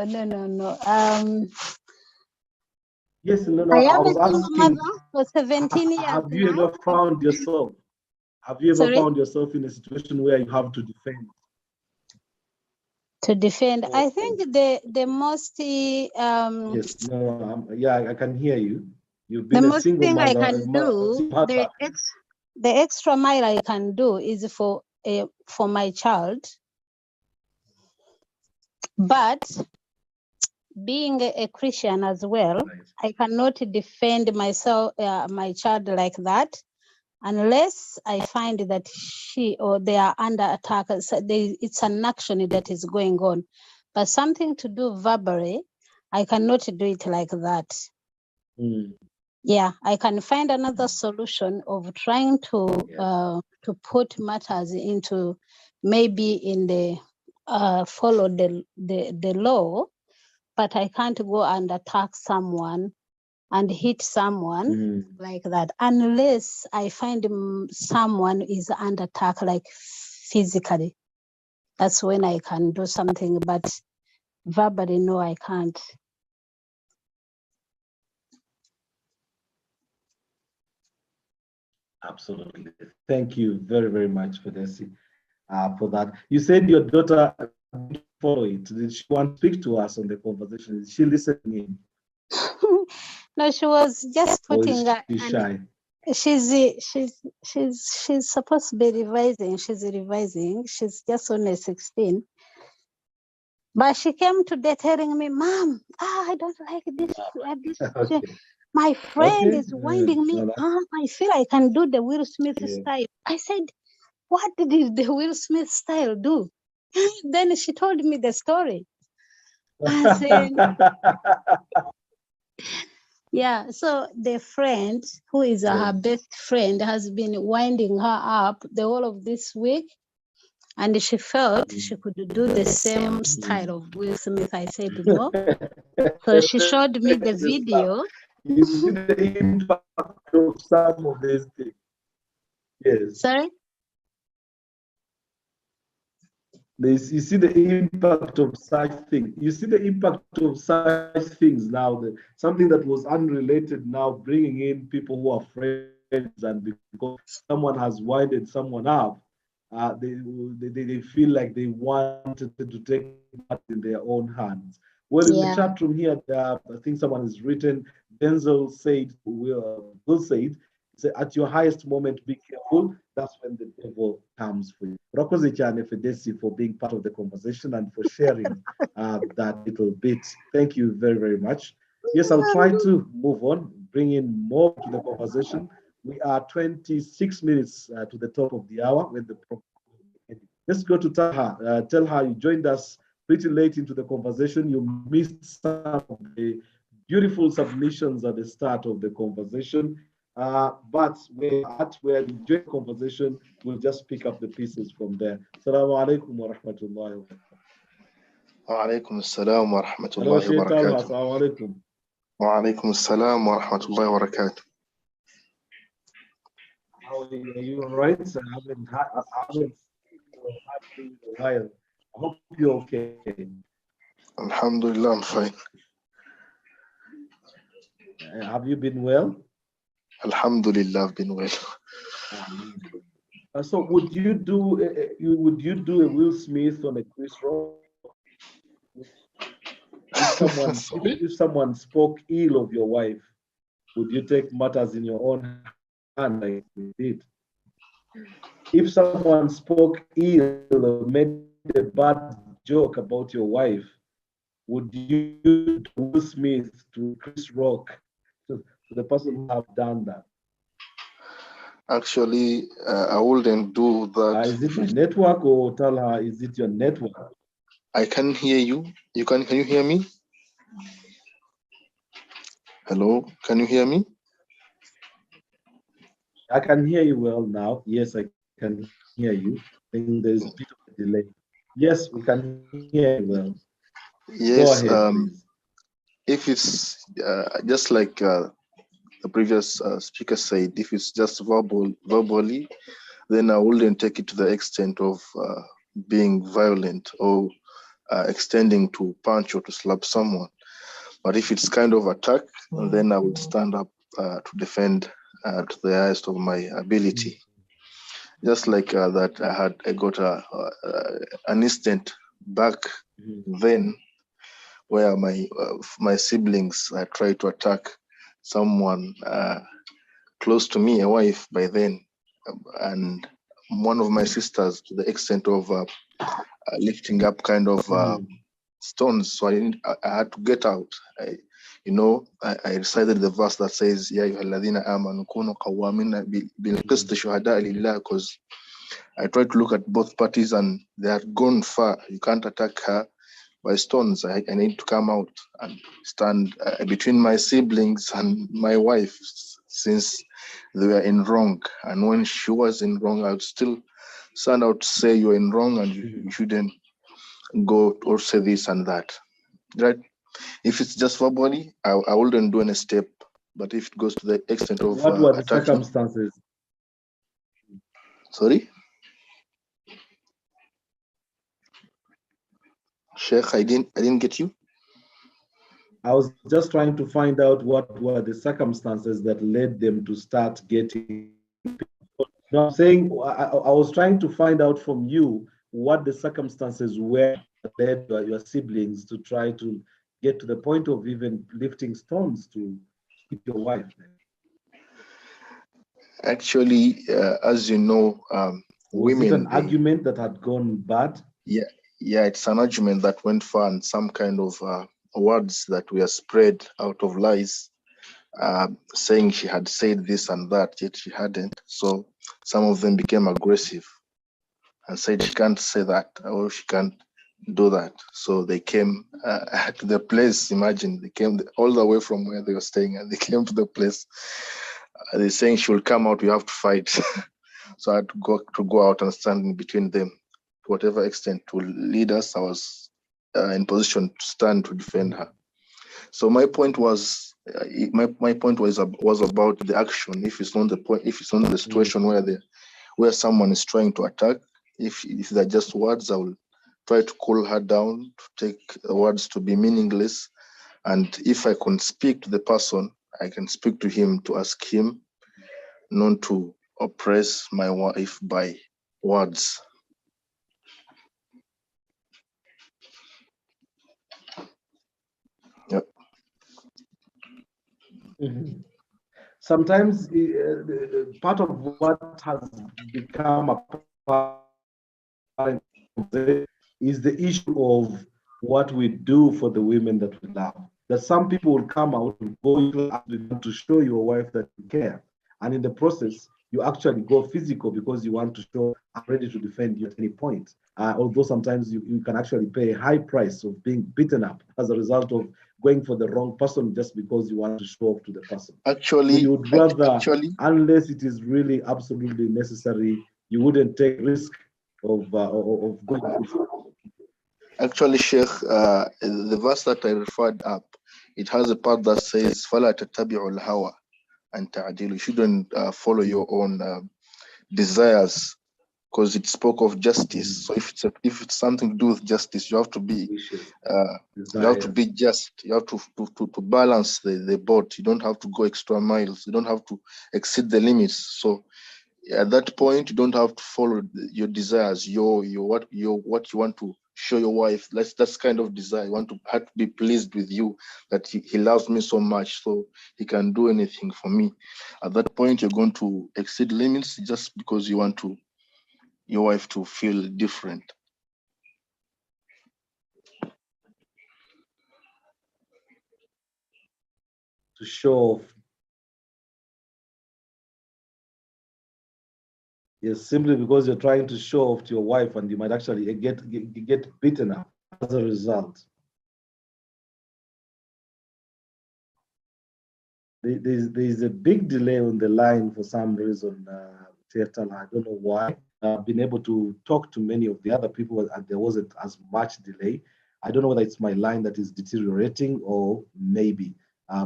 Yes, no, I I am a was single asking, mother for 17 years have you now. ever found yourself in a situation where you have to defend? To defend, I think the most Yes, no, yeah, I can hear you. You've the been a most single thing I mother, can do, mother. the extra mile I can do is for my child. But being a Christian as well, I cannot defend myself, my child like that, unless I find that she or they are under attack. So it's an action that is going on. But something to do verbally, I cannot do it like that. Yeah, I can find another solution of trying to put matters into maybe in the follow the law, but I can't go and attack someone and hit someone like that unless I find someone is under attack, like physically. That's when I can do something, but verbally, no, I can't. Absolutely. Thank you very, very much, Fedesi, for that. You said your daughter didn't follow it. Did she want to speak to us on the conversation? Is she listening in? No, she was just Or putting is she shy? She's supposed to be revising. She's revising. She's just only 16. But she came today telling me, Mom, I don't like this. Okay. My friend Okay. is winding me up. I feel I can do the Will Smith style. I said, what did the Will Smith style do? Then she told me the story. I said, yeah, so the friend who is her best friend has been winding her up the whole of this week, and she felt she could do the same style of Will Smith. I said no. So she showed me the video. You see the impact of some of these things. Yes. Sorry? You see the impact of such things. You see the impact of such things now. Something that was unrelated now, bringing in people who are friends, and because someone has winded someone up, they feel like they wanted to take that in their own hands. Well, in the chat room here, I think someone has written, Denzel said, Will said, at your highest moment, be careful. That's when the devil comes for you. Rakoze cyane Fedesi for being part of the conversation and for sharing that little bit. Thank you very, very much. Yes, I'll try to move on, bring in more to the conversation. We are 26 minutes to the top of the hour with the program. Let's go to Talha. Talha, you joined us pretty late into the conversation. You missed some of the beautiful submissions at the start of the conversation. But we're enjoying the conversation. We'll just pick up the pieces from there. Assalamu alaikum wa rahmatullahi wa barakatuh. Wa alaikum assalam wa rahmatullahi wa barakatuh. Assalamu alaikum. Wa alaikum assalam wa rahmatullahi wa barakatuh. How are you? Are you all right? I haven't seen you in a while. I hope you're okay. Alhamdulillah, I'm fine. Have you been well? Alhamdulillah, I've been well. So would you do a Will Smith on a Chris Rock? If someone spoke ill of your wife, would you take matters in your own hand like we did? If someone spoke ill or made a bad joke about your wife, would you do Will Smith to Chris Rock, to the person who have done that? Actually, I wouldn't do that. Is it my network, or tell her, is it your network? I can hear you. Can you hear me? Hello, can you hear me? I can hear you well now. Yes, I can hear you. I think there's a bit of a delay. Yes, we can hear you well. Yes. Go ahead, please. If it's just like the previous speaker said, if it's just verbally, then I wouldn't take it to the extent of being violent or extending to punch or to slap someone. But if it's kind of attack, then I would stand up to defend to the highest of my ability. Just like that, I got an incident back then, where my siblings tried to attack someone close to me, a wife by then, and one of my sisters, to the extent of lifting up kind of stones. So I had to get out. I recited the verse that says, "Ya ayyuhalladhina amanu kunu qawwamina bil qist shuhada'a lillah," because I tried to look at both parties and they had gone far. You can't attack her by stones. I need to come out and stand between my siblings and my wife, since they were in wrong. And when she was in wrong, I would still stand out to say you're in wrong and you shouldn't go or say this and that. Right? If it's just verbally, I wouldn't do any step. But if it goes to the extent of what were the attacking, circumstances? sorry, Sheikh, I didn't get you. I was just trying to find out what were the circumstances that led them to start getting. No, I'm saying I was trying to find out from you what the circumstances were that led your siblings to try to get to the point of even lifting stones to hit your wife. Actually, as you know, Was it women, an argument that had gone bad? Yeah, it's an argument that went far, and some kind of words that were spread out of lies, saying she had said this and that, yet she hadn't. So some of them became aggressive and said she can't say that or she can't do that. So they came to the place. Imagine, they came all the way from where they were staying, and they came to the place. They're saying she will come out, we have to fight. So I had to go out and stand in between them. To whatever extent will lead us, I was in position to stand to defend her. So my point was, my point was about the action. If it's not the point, if it's not the situation where someone is trying to attack, if they're just words, I will try to cool her down, to take the words to be meaningless. And if I can speak to the person, I can speak to him to ask him not to oppress my wife by words. Yep. Sometimes part of what has become a part is the issue of what we do for the women that we love. That some people will come out and go to show your wife that you care. And in the process, you actually go physical because you want to show I'm ready to defend you at any point. Although sometimes you can actually pay a high price of being beaten up as a result of going for the wrong person just because you want to show off to the person. Actually, so you would rather, unless it is really absolutely necessary, you wouldn't take risk of going. Actually, Sheikh, the verse that I referred up, it has a part that says, "Fala tatabi'ul hawa and ta'dilu." You shouldn't follow your own desires, because it spoke of justice. So if it's something to do with justice, you have to be just. You have to balance the boat. You don't have to go extra miles. You don't have to exceed the limits. So at that point, you don't have to follow your desires, what you want to show your wife. That's kind of desire. You want to have to be pleased with you, that he loves me so much, so he can do anything for me. At that point, you're going to exceed limits just because you want your wife to feel different. To show off. Yes, simply because you're trying to show off to your wife, and you might actually get beaten up as a result. There's a big delay on the line for some reason, I don't know why. I've been able to talk to many of the other people, and there wasn't as much delay. I don't know whether it's my line that is deteriorating or maybe,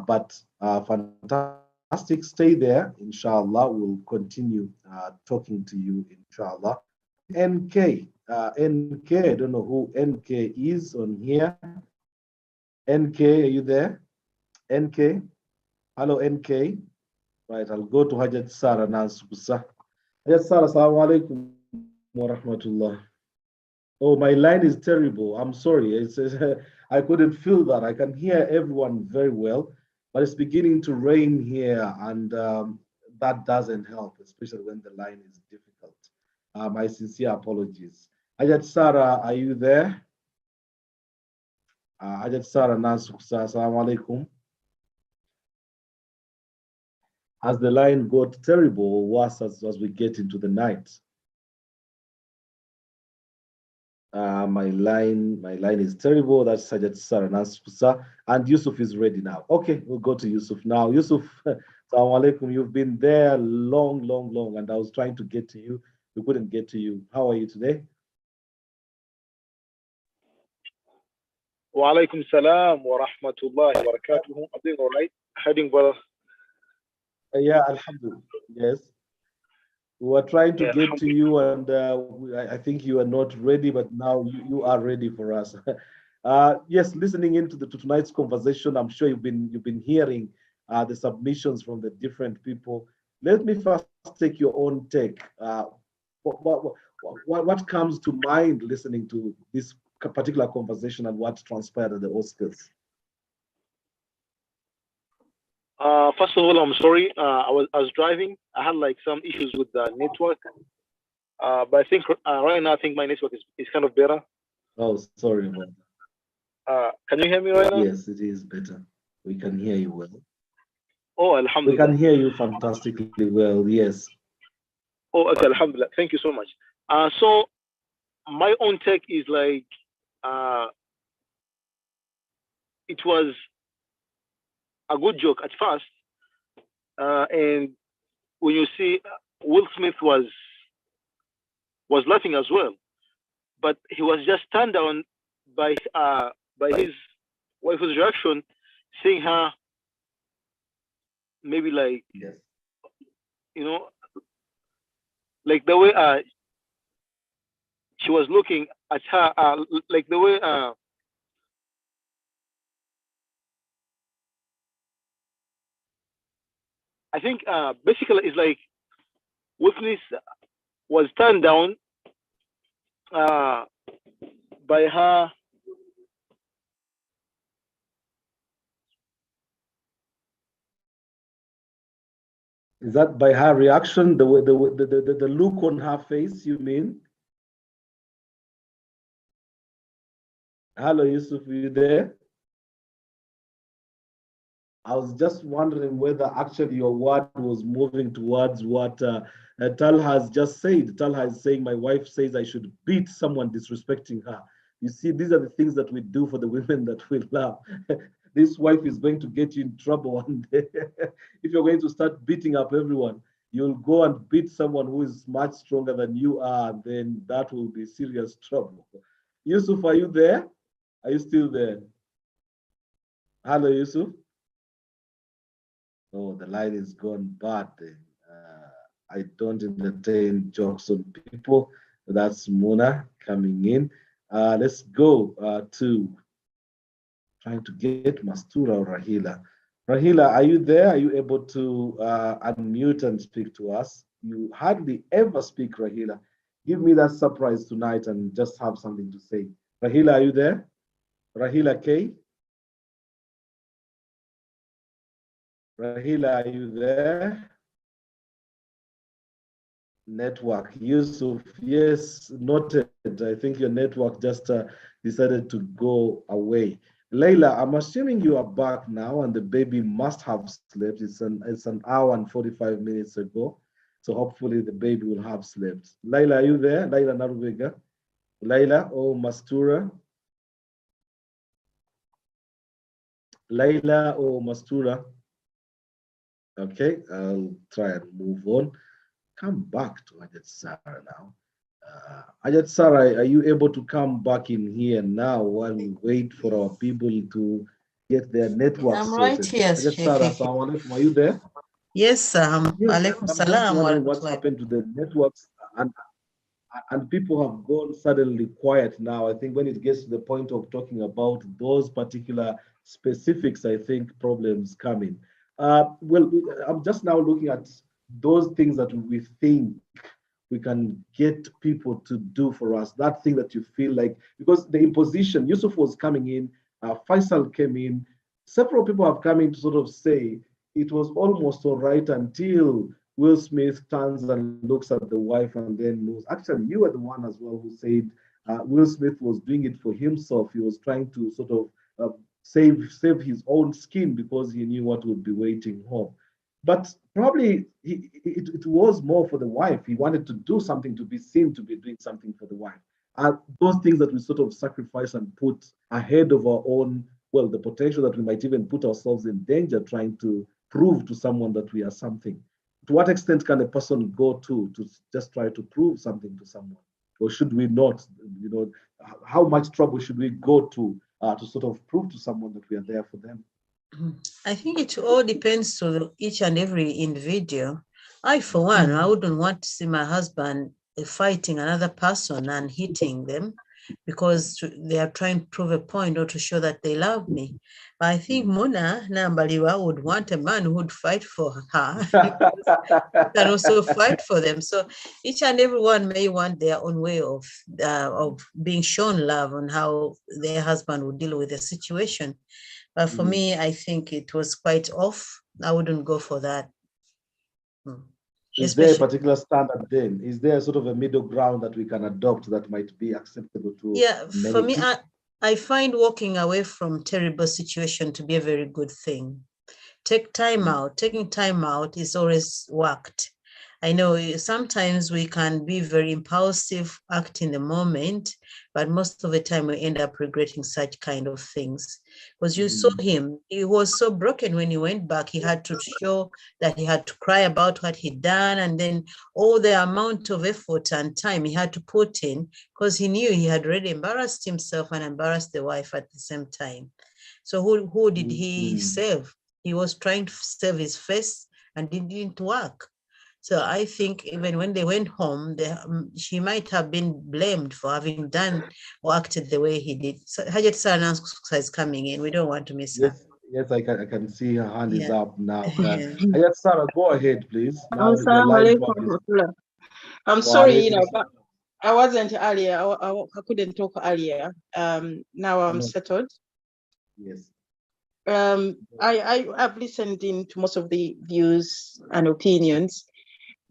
but fantastic. Stay there, inshallah. We'll continue talking to you, inshallah. NK, NK, I don't know who NK is on here. NK, are you there? NK? Hello, NK. Right, I'll go to Hajat Sarah now. Hajat Sarah, assalamu alaikum wa rahmatullah. Oh, my line is terrible. I'm sorry. I couldn't feel that. I can hear everyone very well, but it's beginning to rain here, and that doesn't help, especially when the line is difficult. My sincere apologies. Ajat Sarah, are you there? Ajat Sarah Nasuksa, Assalamu alaikum. As the line got terrible, worse as we get into the night. My line is terrible. That's Sajid Saranaspasa. And Yusuf is ready now. Okay, we'll go to Yusuf now. Yusuf, Assalamu alaikum. You've been there long, long, long, and I was trying to get to you. We couldn't get to you. How are you today? Wa alaikum salam wa rahmatullahi wa barakatuhu. I'm doing all right. Heading well. Yeah, Alhamdulillah. Yes. We were trying to Yeah, get to you, and I think you are not ready, but now you are ready for us. Yes, listening into to tonight's conversation, I'm sure you've been hearing the submissions from the different people. Let me first take your own take. What comes to mind listening to this particular conversation and what transpired at the Oscars? First of all, I'm sorry. I was driving. I had like some issues with the network. But I think right now, I think my network is kind of better. Oh, sorry about that. Can you hear me right now? Yes, it is better. We can hear you well. Oh, We alhamdulillah. can hear you fantastically well, yes. Oh, okay, alhamdulillah. Thank you so much. So my own take is like, it was a good joke at first. And when you see Will Smith was laughing as well, but he was just turned down by his wife's reaction, seeing her maybe like, yes, you know, like the way she was looking at her, like the way I think basically it's like Will Smith was turned down by her. Is that by her reaction, the look on her face, you mean? Hello, Yusuf, are you there? I was just wondering whether actually your word was moving towards what Tal has just said. Talha is saying, my wife says I should beat someone disrespecting her. You see, these are the things that we do for the women that we love. This wife is going to get you in trouble one day. If you're going to start beating up everyone, you'll go and beat someone who is much stronger than you are, then that will be serious trouble. Yusuf, are you there? Are you still there? Hello, Yusuf. Oh, the line is gone bad. I don't entertain jokes on people. That's Mona coming in. Let's go to trying to get Mastura or Rahila. Rahila, are you there? Are you able to unmute and speak to us? You hardly ever speak, Rahila. Give me that surprise tonight and just have something to say. Rahila, are you there? Rahila K? Rahila, are you there? Network. Yusuf, yes, noted. I think your network just decided to go away. Layla, I'm assuming you are back now and the baby must have slept. It's an hour and 45 minutes ago. So hopefully the baby will have slept. Layla, are you there? Layla Naruvega? Layla or Mastura? Layla or Mastura? Okay, I'll try and move on. Come back to Ajat Sarah now. Ajat Sarah, are you able to come back in here now while we wait for our people to get their network I'm sorted? right here, Ajat Sheikh. Sarah, assalamu alaikum. Are you there? Yes, Yes, alaikum I'm just salam wa wondering what's rahmatullahi. happened to the networks and people have gone suddenly quiet now. I think when it gets to the point of talking about those particular specifics, I think problems come in. Well, I'm just now looking at those things that we think we can get people to do for us that thing that you feel like, because the imposition, Yusuf was coming in, Faisal came in, several people have come in to sort of say it was almost all right until Will Smith turns and looks at the wife and then moves. Actually, you were the one as well who said Will Smith was doing it for himself. He was trying to sort of save his own skin because he knew what would be waiting home. But probably it was more for the wife. He wanted to do something, to be seen to be doing something for the wife. Those things that we sort of sacrifice and put ahead of our own, well, the potential that we might even put ourselves in danger trying to prove to someone that we are something. To what extent can a person go to just try to prove something to someone? Or should we not, how much trouble should we go to sort of prove to someone that we are there for them? I think it all depends to each and every individual. I, for one, I wouldn't want to see my husband fighting another person and hitting them because they are trying to prove a point or to show that they love me. But I think Mona Nambaliwa would want a man who would fight for her and also fight for them. So each and everyone may want their own way of being shown love and how their husband would deal with the situation. But for me, I think it was quite off. I wouldn't go for that. Is there a particular standard then? Is there sort of a middle ground that we can adopt that might be acceptable to many for me, people? I find walking away from terrible situation to be a very good thing. Take time out. Taking time out is always worked. I know sometimes we can be very impulsive, act in the moment, but most of the time we end up regretting such kind of things. Because you saw him, he was so broken when he went back. He had to show that he had to cry about what he'd done, and then all the amount of effort and time he had to put in, because he knew he had already embarrassed himself and embarrassed the wife at the same time. So who did he save? He was trying to save his face and it didn't work. So I think even when they went home, she might have been blamed for having done or acted the way he did. So Hajat Sarana's is coming in. We don't want to miss her. Yes, I can see her hand is Yeah. up now. Yeah. Yes, Sarah, go ahead, please. Now your Assalamu line alaikum is. warahmatullah. I'm Wa sorry, alaikum but I wasn't earlier. I couldn't talk earlier. Now I'm settled. Yes. I've listened in to most of the views and opinions.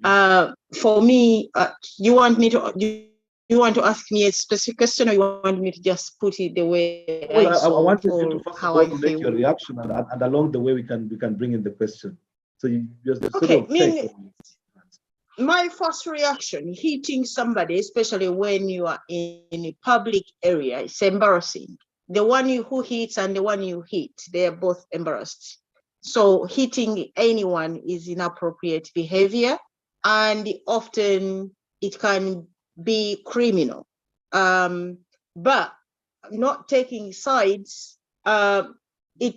For me, you want to ask me a specific question, or you want me to just put it the way I wanted you to or first of how all I to make feel? your reaction, and along the way we can bring in the question. So you just sort Okay, of take. My first reaction, hitting somebody, especially when you are in a public area, it's embarrassing. The one who hits and the one you hit, they are both embarrassed. So hitting anyone is inappropriate behavior, and often it can be criminal. But not taking sides, it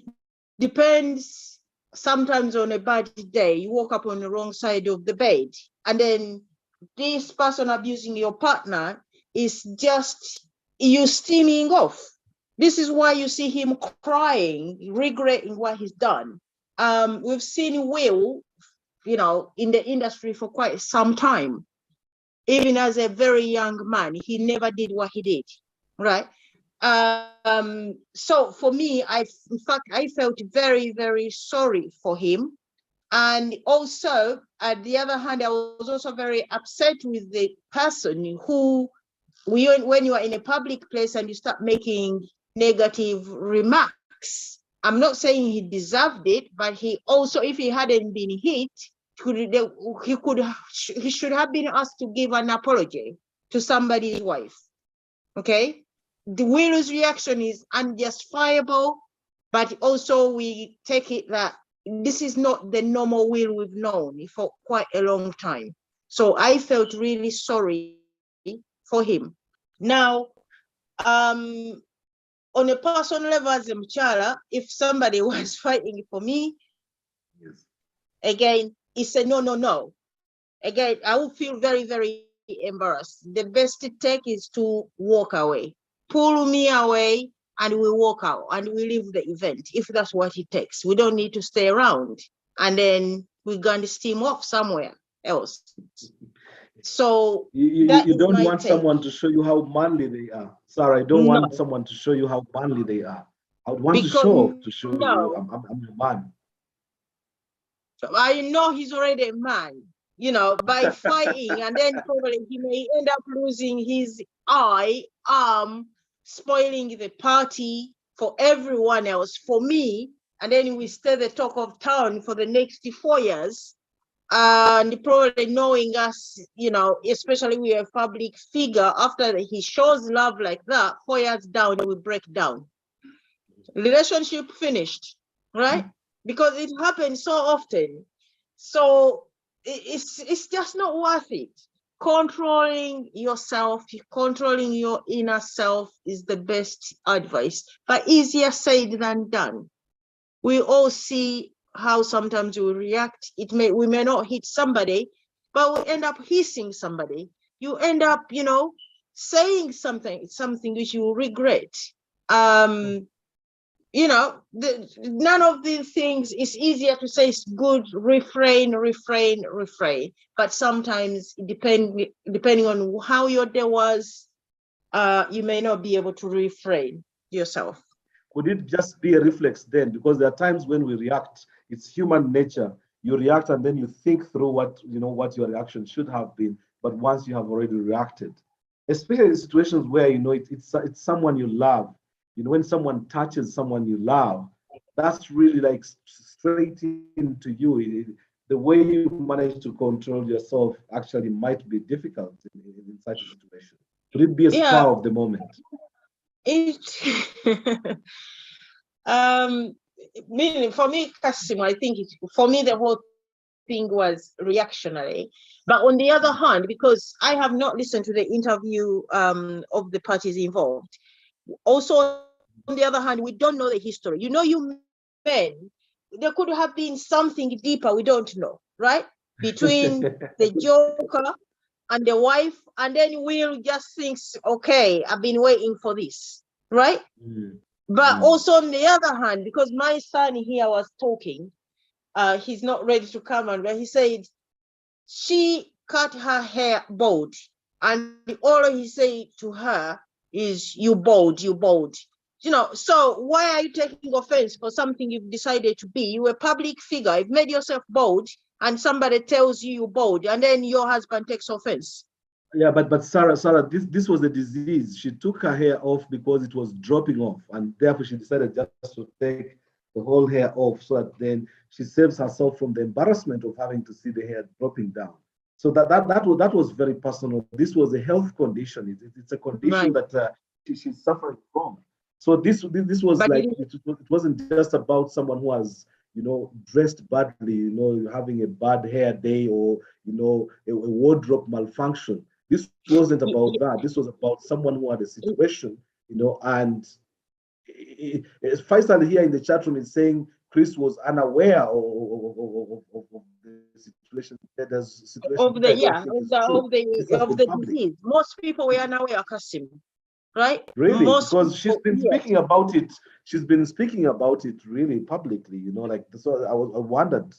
depends. Sometimes on a bad day, you woke up on the wrong side of the bed, and then this person abusing your partner is just you steaming off. This is why you see him crying, regretting what he's done. We've seen Will, in the industry for quite some time. Even as a very young man, he never did what he did, right? So for me, I felt very, very sorry for him. And also, at the other hand, I was also very upset with the person who, when you are in a public place and you start making negative remarks, I'm not saying he deserved it, but he also, if he hadn't been hit, he should have been asked to give an apology to somebody's wife. Okay? The Will's reaction is unjustifiable, but also we take it that this is not the normal Will we've known for quite a long time. So I felt really sorry for him. Now, on a personal level as a Mchala, if somebody was fighting for me, again, it's a no. Again, I would feel very, very embarrassed. The best take is to walk away. Pull me away and we walk out and we leave the event, if that's what it takes. We don't need to stay around. And then we're going to steam off somewhere else. So You that is don't my want take. someone to show you how manly they are. Sarah, I don't want No, someone to show you how manly they are. I would want to because show off to show you no, I'm your man. I know he's already a man, by fighting, and then probably he may end up losing his arm, spoiling the party for everyone else, for me, and then we stay the talk of town for the next 4 years. And probably knowing us, especially we are a public figure, after he shows love like that, 4 years down, we break down. Relationship finished, right? Because it happens so often. So it's just not worth it. Controlling yourself, controlling your inner self is the best advice, but easier said than done. We all see how sometimes we react. We may not hit somebody, but we end up hissing somebody. You end up, saying something which you regret. None of these things is easier to say. It's good, refrain. But sometimes depending on how your day was, you may not be able to refrain yourself. Could it just be a reflex then? Because there are times when we react, it's human nature. You react and then you think through what your reaction should have been. But once you have already reacted, especially in situations where it's someone you love, when someone touches someone you love, that's really like straight into you. The way you manage to control yourself actually might be difficult in such a situation. Could it be a spur of the moment? Meaning for me, Kassim, I think for me the whole thing was reactionary. But on the other hand, because I have not listened to the interview of the parties involved, also on the other hand, we don't know the history. You men, there could have been something deeper we don't know, right? Between the joker and the wife, and then Will just thinks, okay, I've been waiting for this, right? But also on the other hand, because my son here was talking, he's not ready to come on, but he said she cut her hair bald, and all he said to her is, you bald. So why are you taking offense for something you've decided to be? You're a public figure, you've made yourself bald, and somebody tells you you're bald, and then your husband takes offense. Yeah, but Sarah, this was a disease. She took her hair off because it was dropping off, and therefore she decided just to take the whole hair off so that then she saves herself from the embarrassment of having to see the hair dropping down. So that was very personal. This was a health condition. It's a condition that she's suffering from. So this was But like it wasn't just about someone who was dressed badly, having a bad hair day or a wardrobe malfunction. This wasn't about that. This was about someone who had a situation, and Faisal here in the chat room is saying Chris was unaware of the situation. There's situation of the disease. Most people were unaware, Kassim, right? Really, Most because she's people, been speaking about it. She's been speaking about it really publicly. So I wondered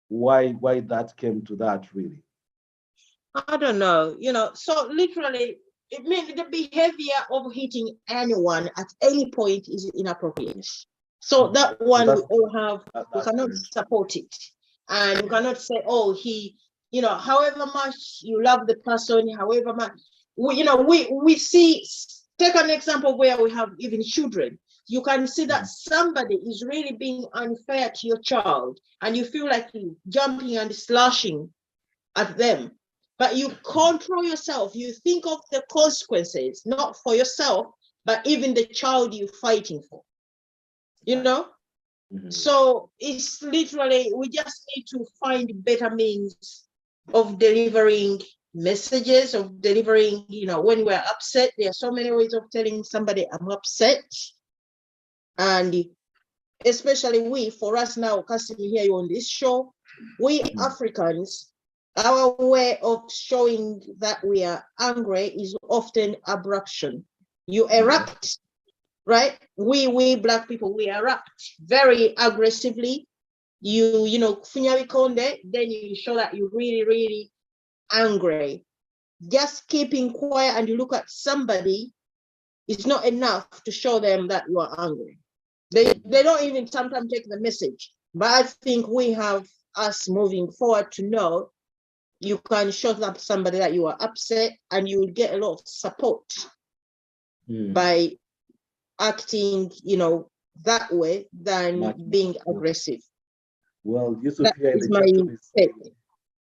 why that came to that really. I don't know, so literally, it means the behavior of hitting anyone at any point is inappropriate. So that one we all have, we cannot support it. And you cannot say, oh, he, however much you love the person, however much, we see, take an example where we have even children. You can see that somebody is really being unfair to your child, and you feel like jumping and slashing at them. But you control yourself. You think of the consequences, not for yourself, but even the child you're fighting for. So it's literally, we just need to find better means of delivering messages, of delivering, when we're upset. There are so many ways of telling somebody I'm upset. And especially for us now, Kassim, here on this show, we Africans, our way of showing that we are angry is often abruption. You erupt, right? We Black people, we erupt very aggressively. You know, then you show that you're really, really angry. just keeping quiet and you look at somebody is not enough to show them that you are angry. They don't even sometimes take the message. But I think we have us moving forward to know you can show up somebody that you are upset and you will get a lot of support by acting, that way than being aggressive. Well, Yusuf That here in is the my chat room take.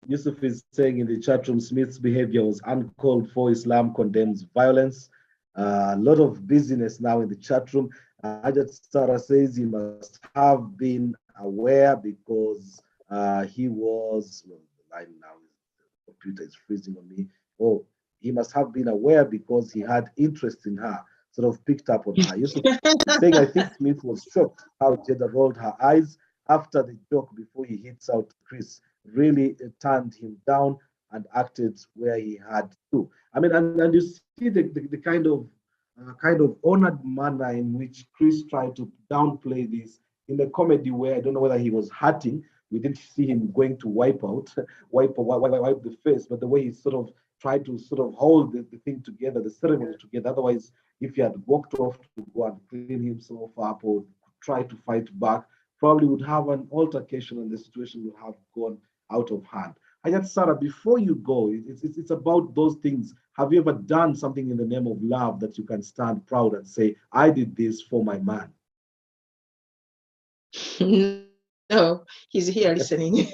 Yusuf is saying in the chat room, Smith's behavior was uncalled for. Islam condemns violence. A lot of busyness now in the chat room. Ajat Sarah says he must have been aware because he was, well, the line now, the computer is freezing on me. Oh, he must have been aware because he had interest in her, sort of picked up on her. Yusuf is saying, I think Smith was shocked how Jada rolled her eyes after the joke before he hits out Chris. Really turned him down and acted where he had to. I mean, and you see the kind of honored manner in which Chris tried to downplay this in a comedy where I don't know whether he was hurting. We didn't see him going to wipe the face, but the way he sort of tried to sort of hold the thing together, the ceremony together. Otherwise, if he had walked off to go and clean himself up or try to fight back, probably would have an altercation and the situation would have gone out of hand. Hayat Sarah, before you go, it's about those things. Have you ever done something in the name of love that you can stand proud and say, I did this for my man? No, he's here listening.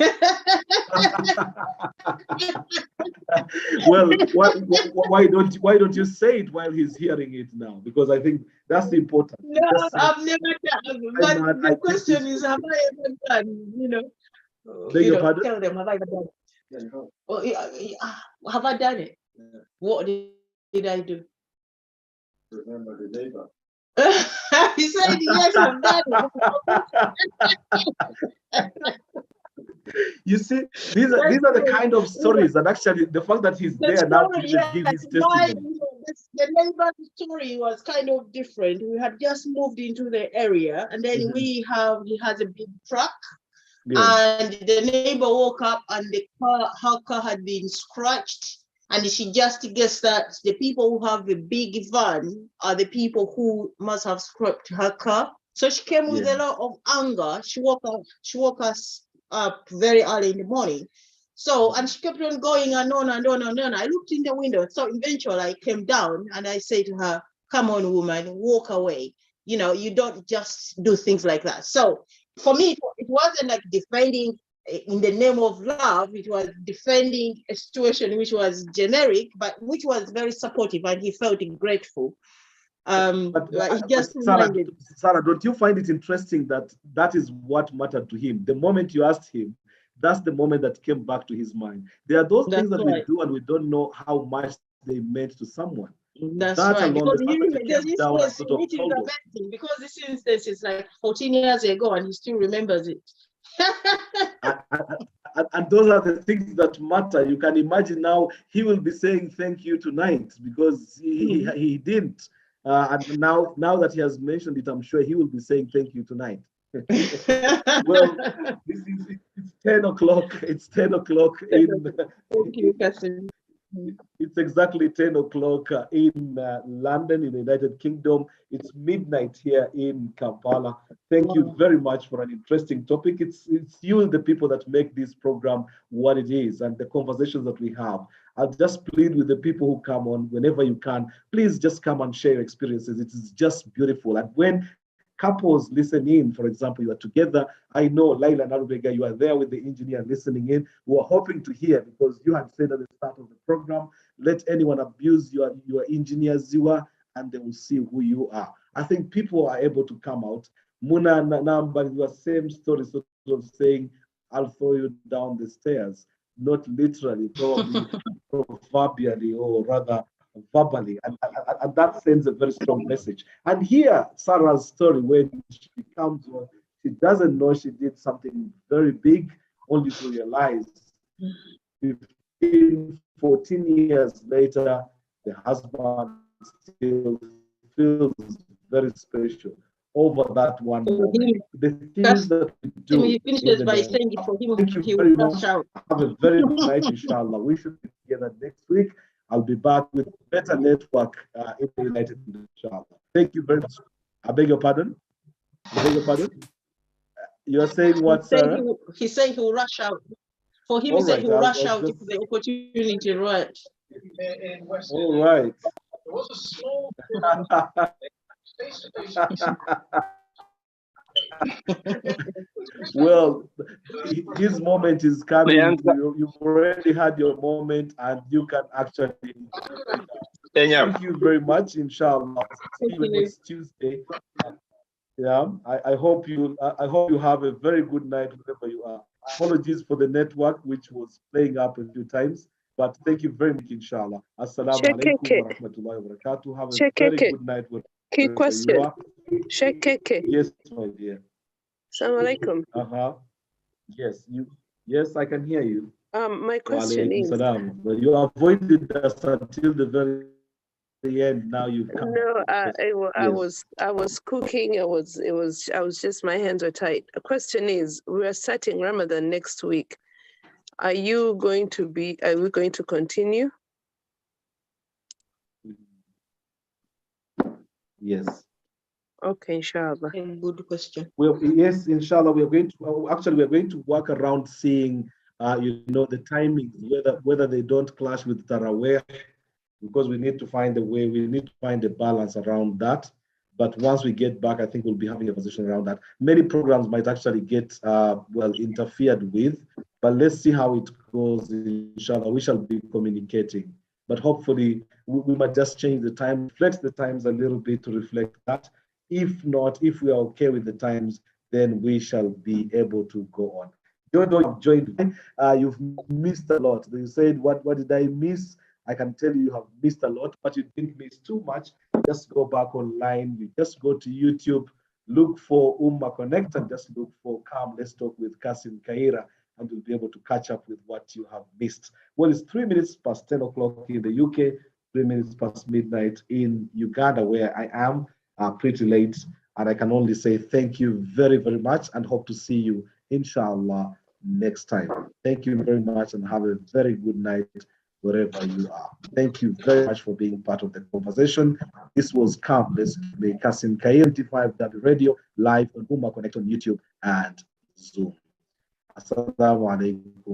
Well, why don't you say it while he's hearing it now? Because I think that's important. No, I've never done. But the question is, have I ever done? Beg your pardon? Tell them, have I ever done it? Oh, have I done it? What did I do? Remember the neighbor. He said, yes, I've done it. You see, these are the kind of stories, and actually the fact that he's there now to even give his testimony. The neighbor's story was kind of different. We had just moved into the area, and then he has a big truck, and the neighbor woke up and her car had been scratched, and she just guessed that the people who have the big van are the people who must have scratched her car. So she came with a lot of anger. She woke us up very early in the morning. So, and she kept on going and on and on and on. I looked in the window. So eventually I came down and I said to her, come on, woman, walk away. You don't just do things like that. So for me, it wasn't like defending in the name of love. It was defending a situation which was generic, but which was very supportive, and he felt grateful. But he just Sarah, don't you find it interesting that that is what mattered to him? The moment you asked him, that's the moment that came back to his mind. There are those things that we do and we don't know how much they meant to someone. That's right. Because this instance is like 14 years ago and he still remembers it. And those are the things that matter. You can imagine now he will be saying thank you tonight because he didn't. And now that he has mentioned it, I'm sure he will be saying thank you tonight. Well, it's 10 o'clock. It's 10 o'clock in. Thank you, Kassim. It's exactly 10 o'clock in London, in the United Kingdom. It's midnight here in Kampala. Thank you very much for an interesting topic. It's you, the people, that make this program what it is and the conversations that we have. I'll just plead with the people who come on whenever you can. Please just come and share your experiences. It is just beautiful. And when couples listen in, for example, you are together. I know Laila and Arubega, you are there with the engineer listening in. We are hoping to hear, because you had said at the start of the program, let anyone abuse your engineers you are, and they will see who you are. I think people are able to come out. Muna Namba, your same story, sort of saying, I'll throw you down the stairs. Not literally, probably proverbially, or rather verbally, and that sends a very strong message. And here, Sarah's story, when she comes on, she doesn't know she did something very big, only to realize 15, 14 years later, the husband still feels very special over that one moment. The things that we do. He finishes by saying it for him. Thank you very much. Have a very nice night, inshallah. We should be together next week. I'll be back with better network in the United Kingdom, inshallah. Thank you very much. I beg your pardon? I beg your pardon? You're saying what, Sarah? He said he will rush out. For him, he All said right, he will I'll rush out just... if the opportunity right. All right. Well, his moment is coming. You've already had your moment, and you can actually enjoy it. Thank you very much. Inshallah, see you next Tuesday. Yeah, I hope you have a very good night wherever you are. Apologies for the network, which was playing up a few times, but thank you very much, inshallah. Assalamu alaikum wa rahmatullahi wa barakatuh. Have a very good night Key wherever you question. are. Shekeke. Yes, my dear. Assalamu alaikum. Yes, yes, I can hear you. My Wa question alaikum is, salam. But you avoided us until the very end. Now you've come. no, I Yes. was cooking. I was just, my hands were tight. The question is, we are starting Ramadan next week. Are we going to continue? Yes. Okay, inshallah. Good question. Well, yes, inshallah, we are going to work around seeing, the timings, whether they don't clash with Taraweeh, because we need to find a way, we need to find a balance around that. But once we get back, I think we'll be having a position around that. Many programs might actually get, interfered with, but let's see how it goes, inshallah. We shall be communicating. But hopefully, we might just change the time, flex the times a little bit to reflect that. If not, if we are okay with the times, then we shall be able to go on. Jodo, joined. You've missed a lot. You said, what did I miss? I can tell you have missed a lot, but you didn't miss too much. Just go back online. You just go to YouTube, look for Ummah Connect, and just look for Come Let's Talk with Kassim Kayira, and you'll be able to catch up with what you have missed. Well, it's 3 minutes past 10 o'clock in the UK, 3 minutes past midnight in Uganda, where I am. Pretty late, and I can only say thank you very, very much, and hope to see you, inshallah, next time. Thank you very much, and have a very good night wherever you are. Thank you very much for being part of the conversation. This was Come Let's Make Kassim Kayira 25W Radio, live on Ummah Connect on YouTube and Zoom. Assalamu alaikum.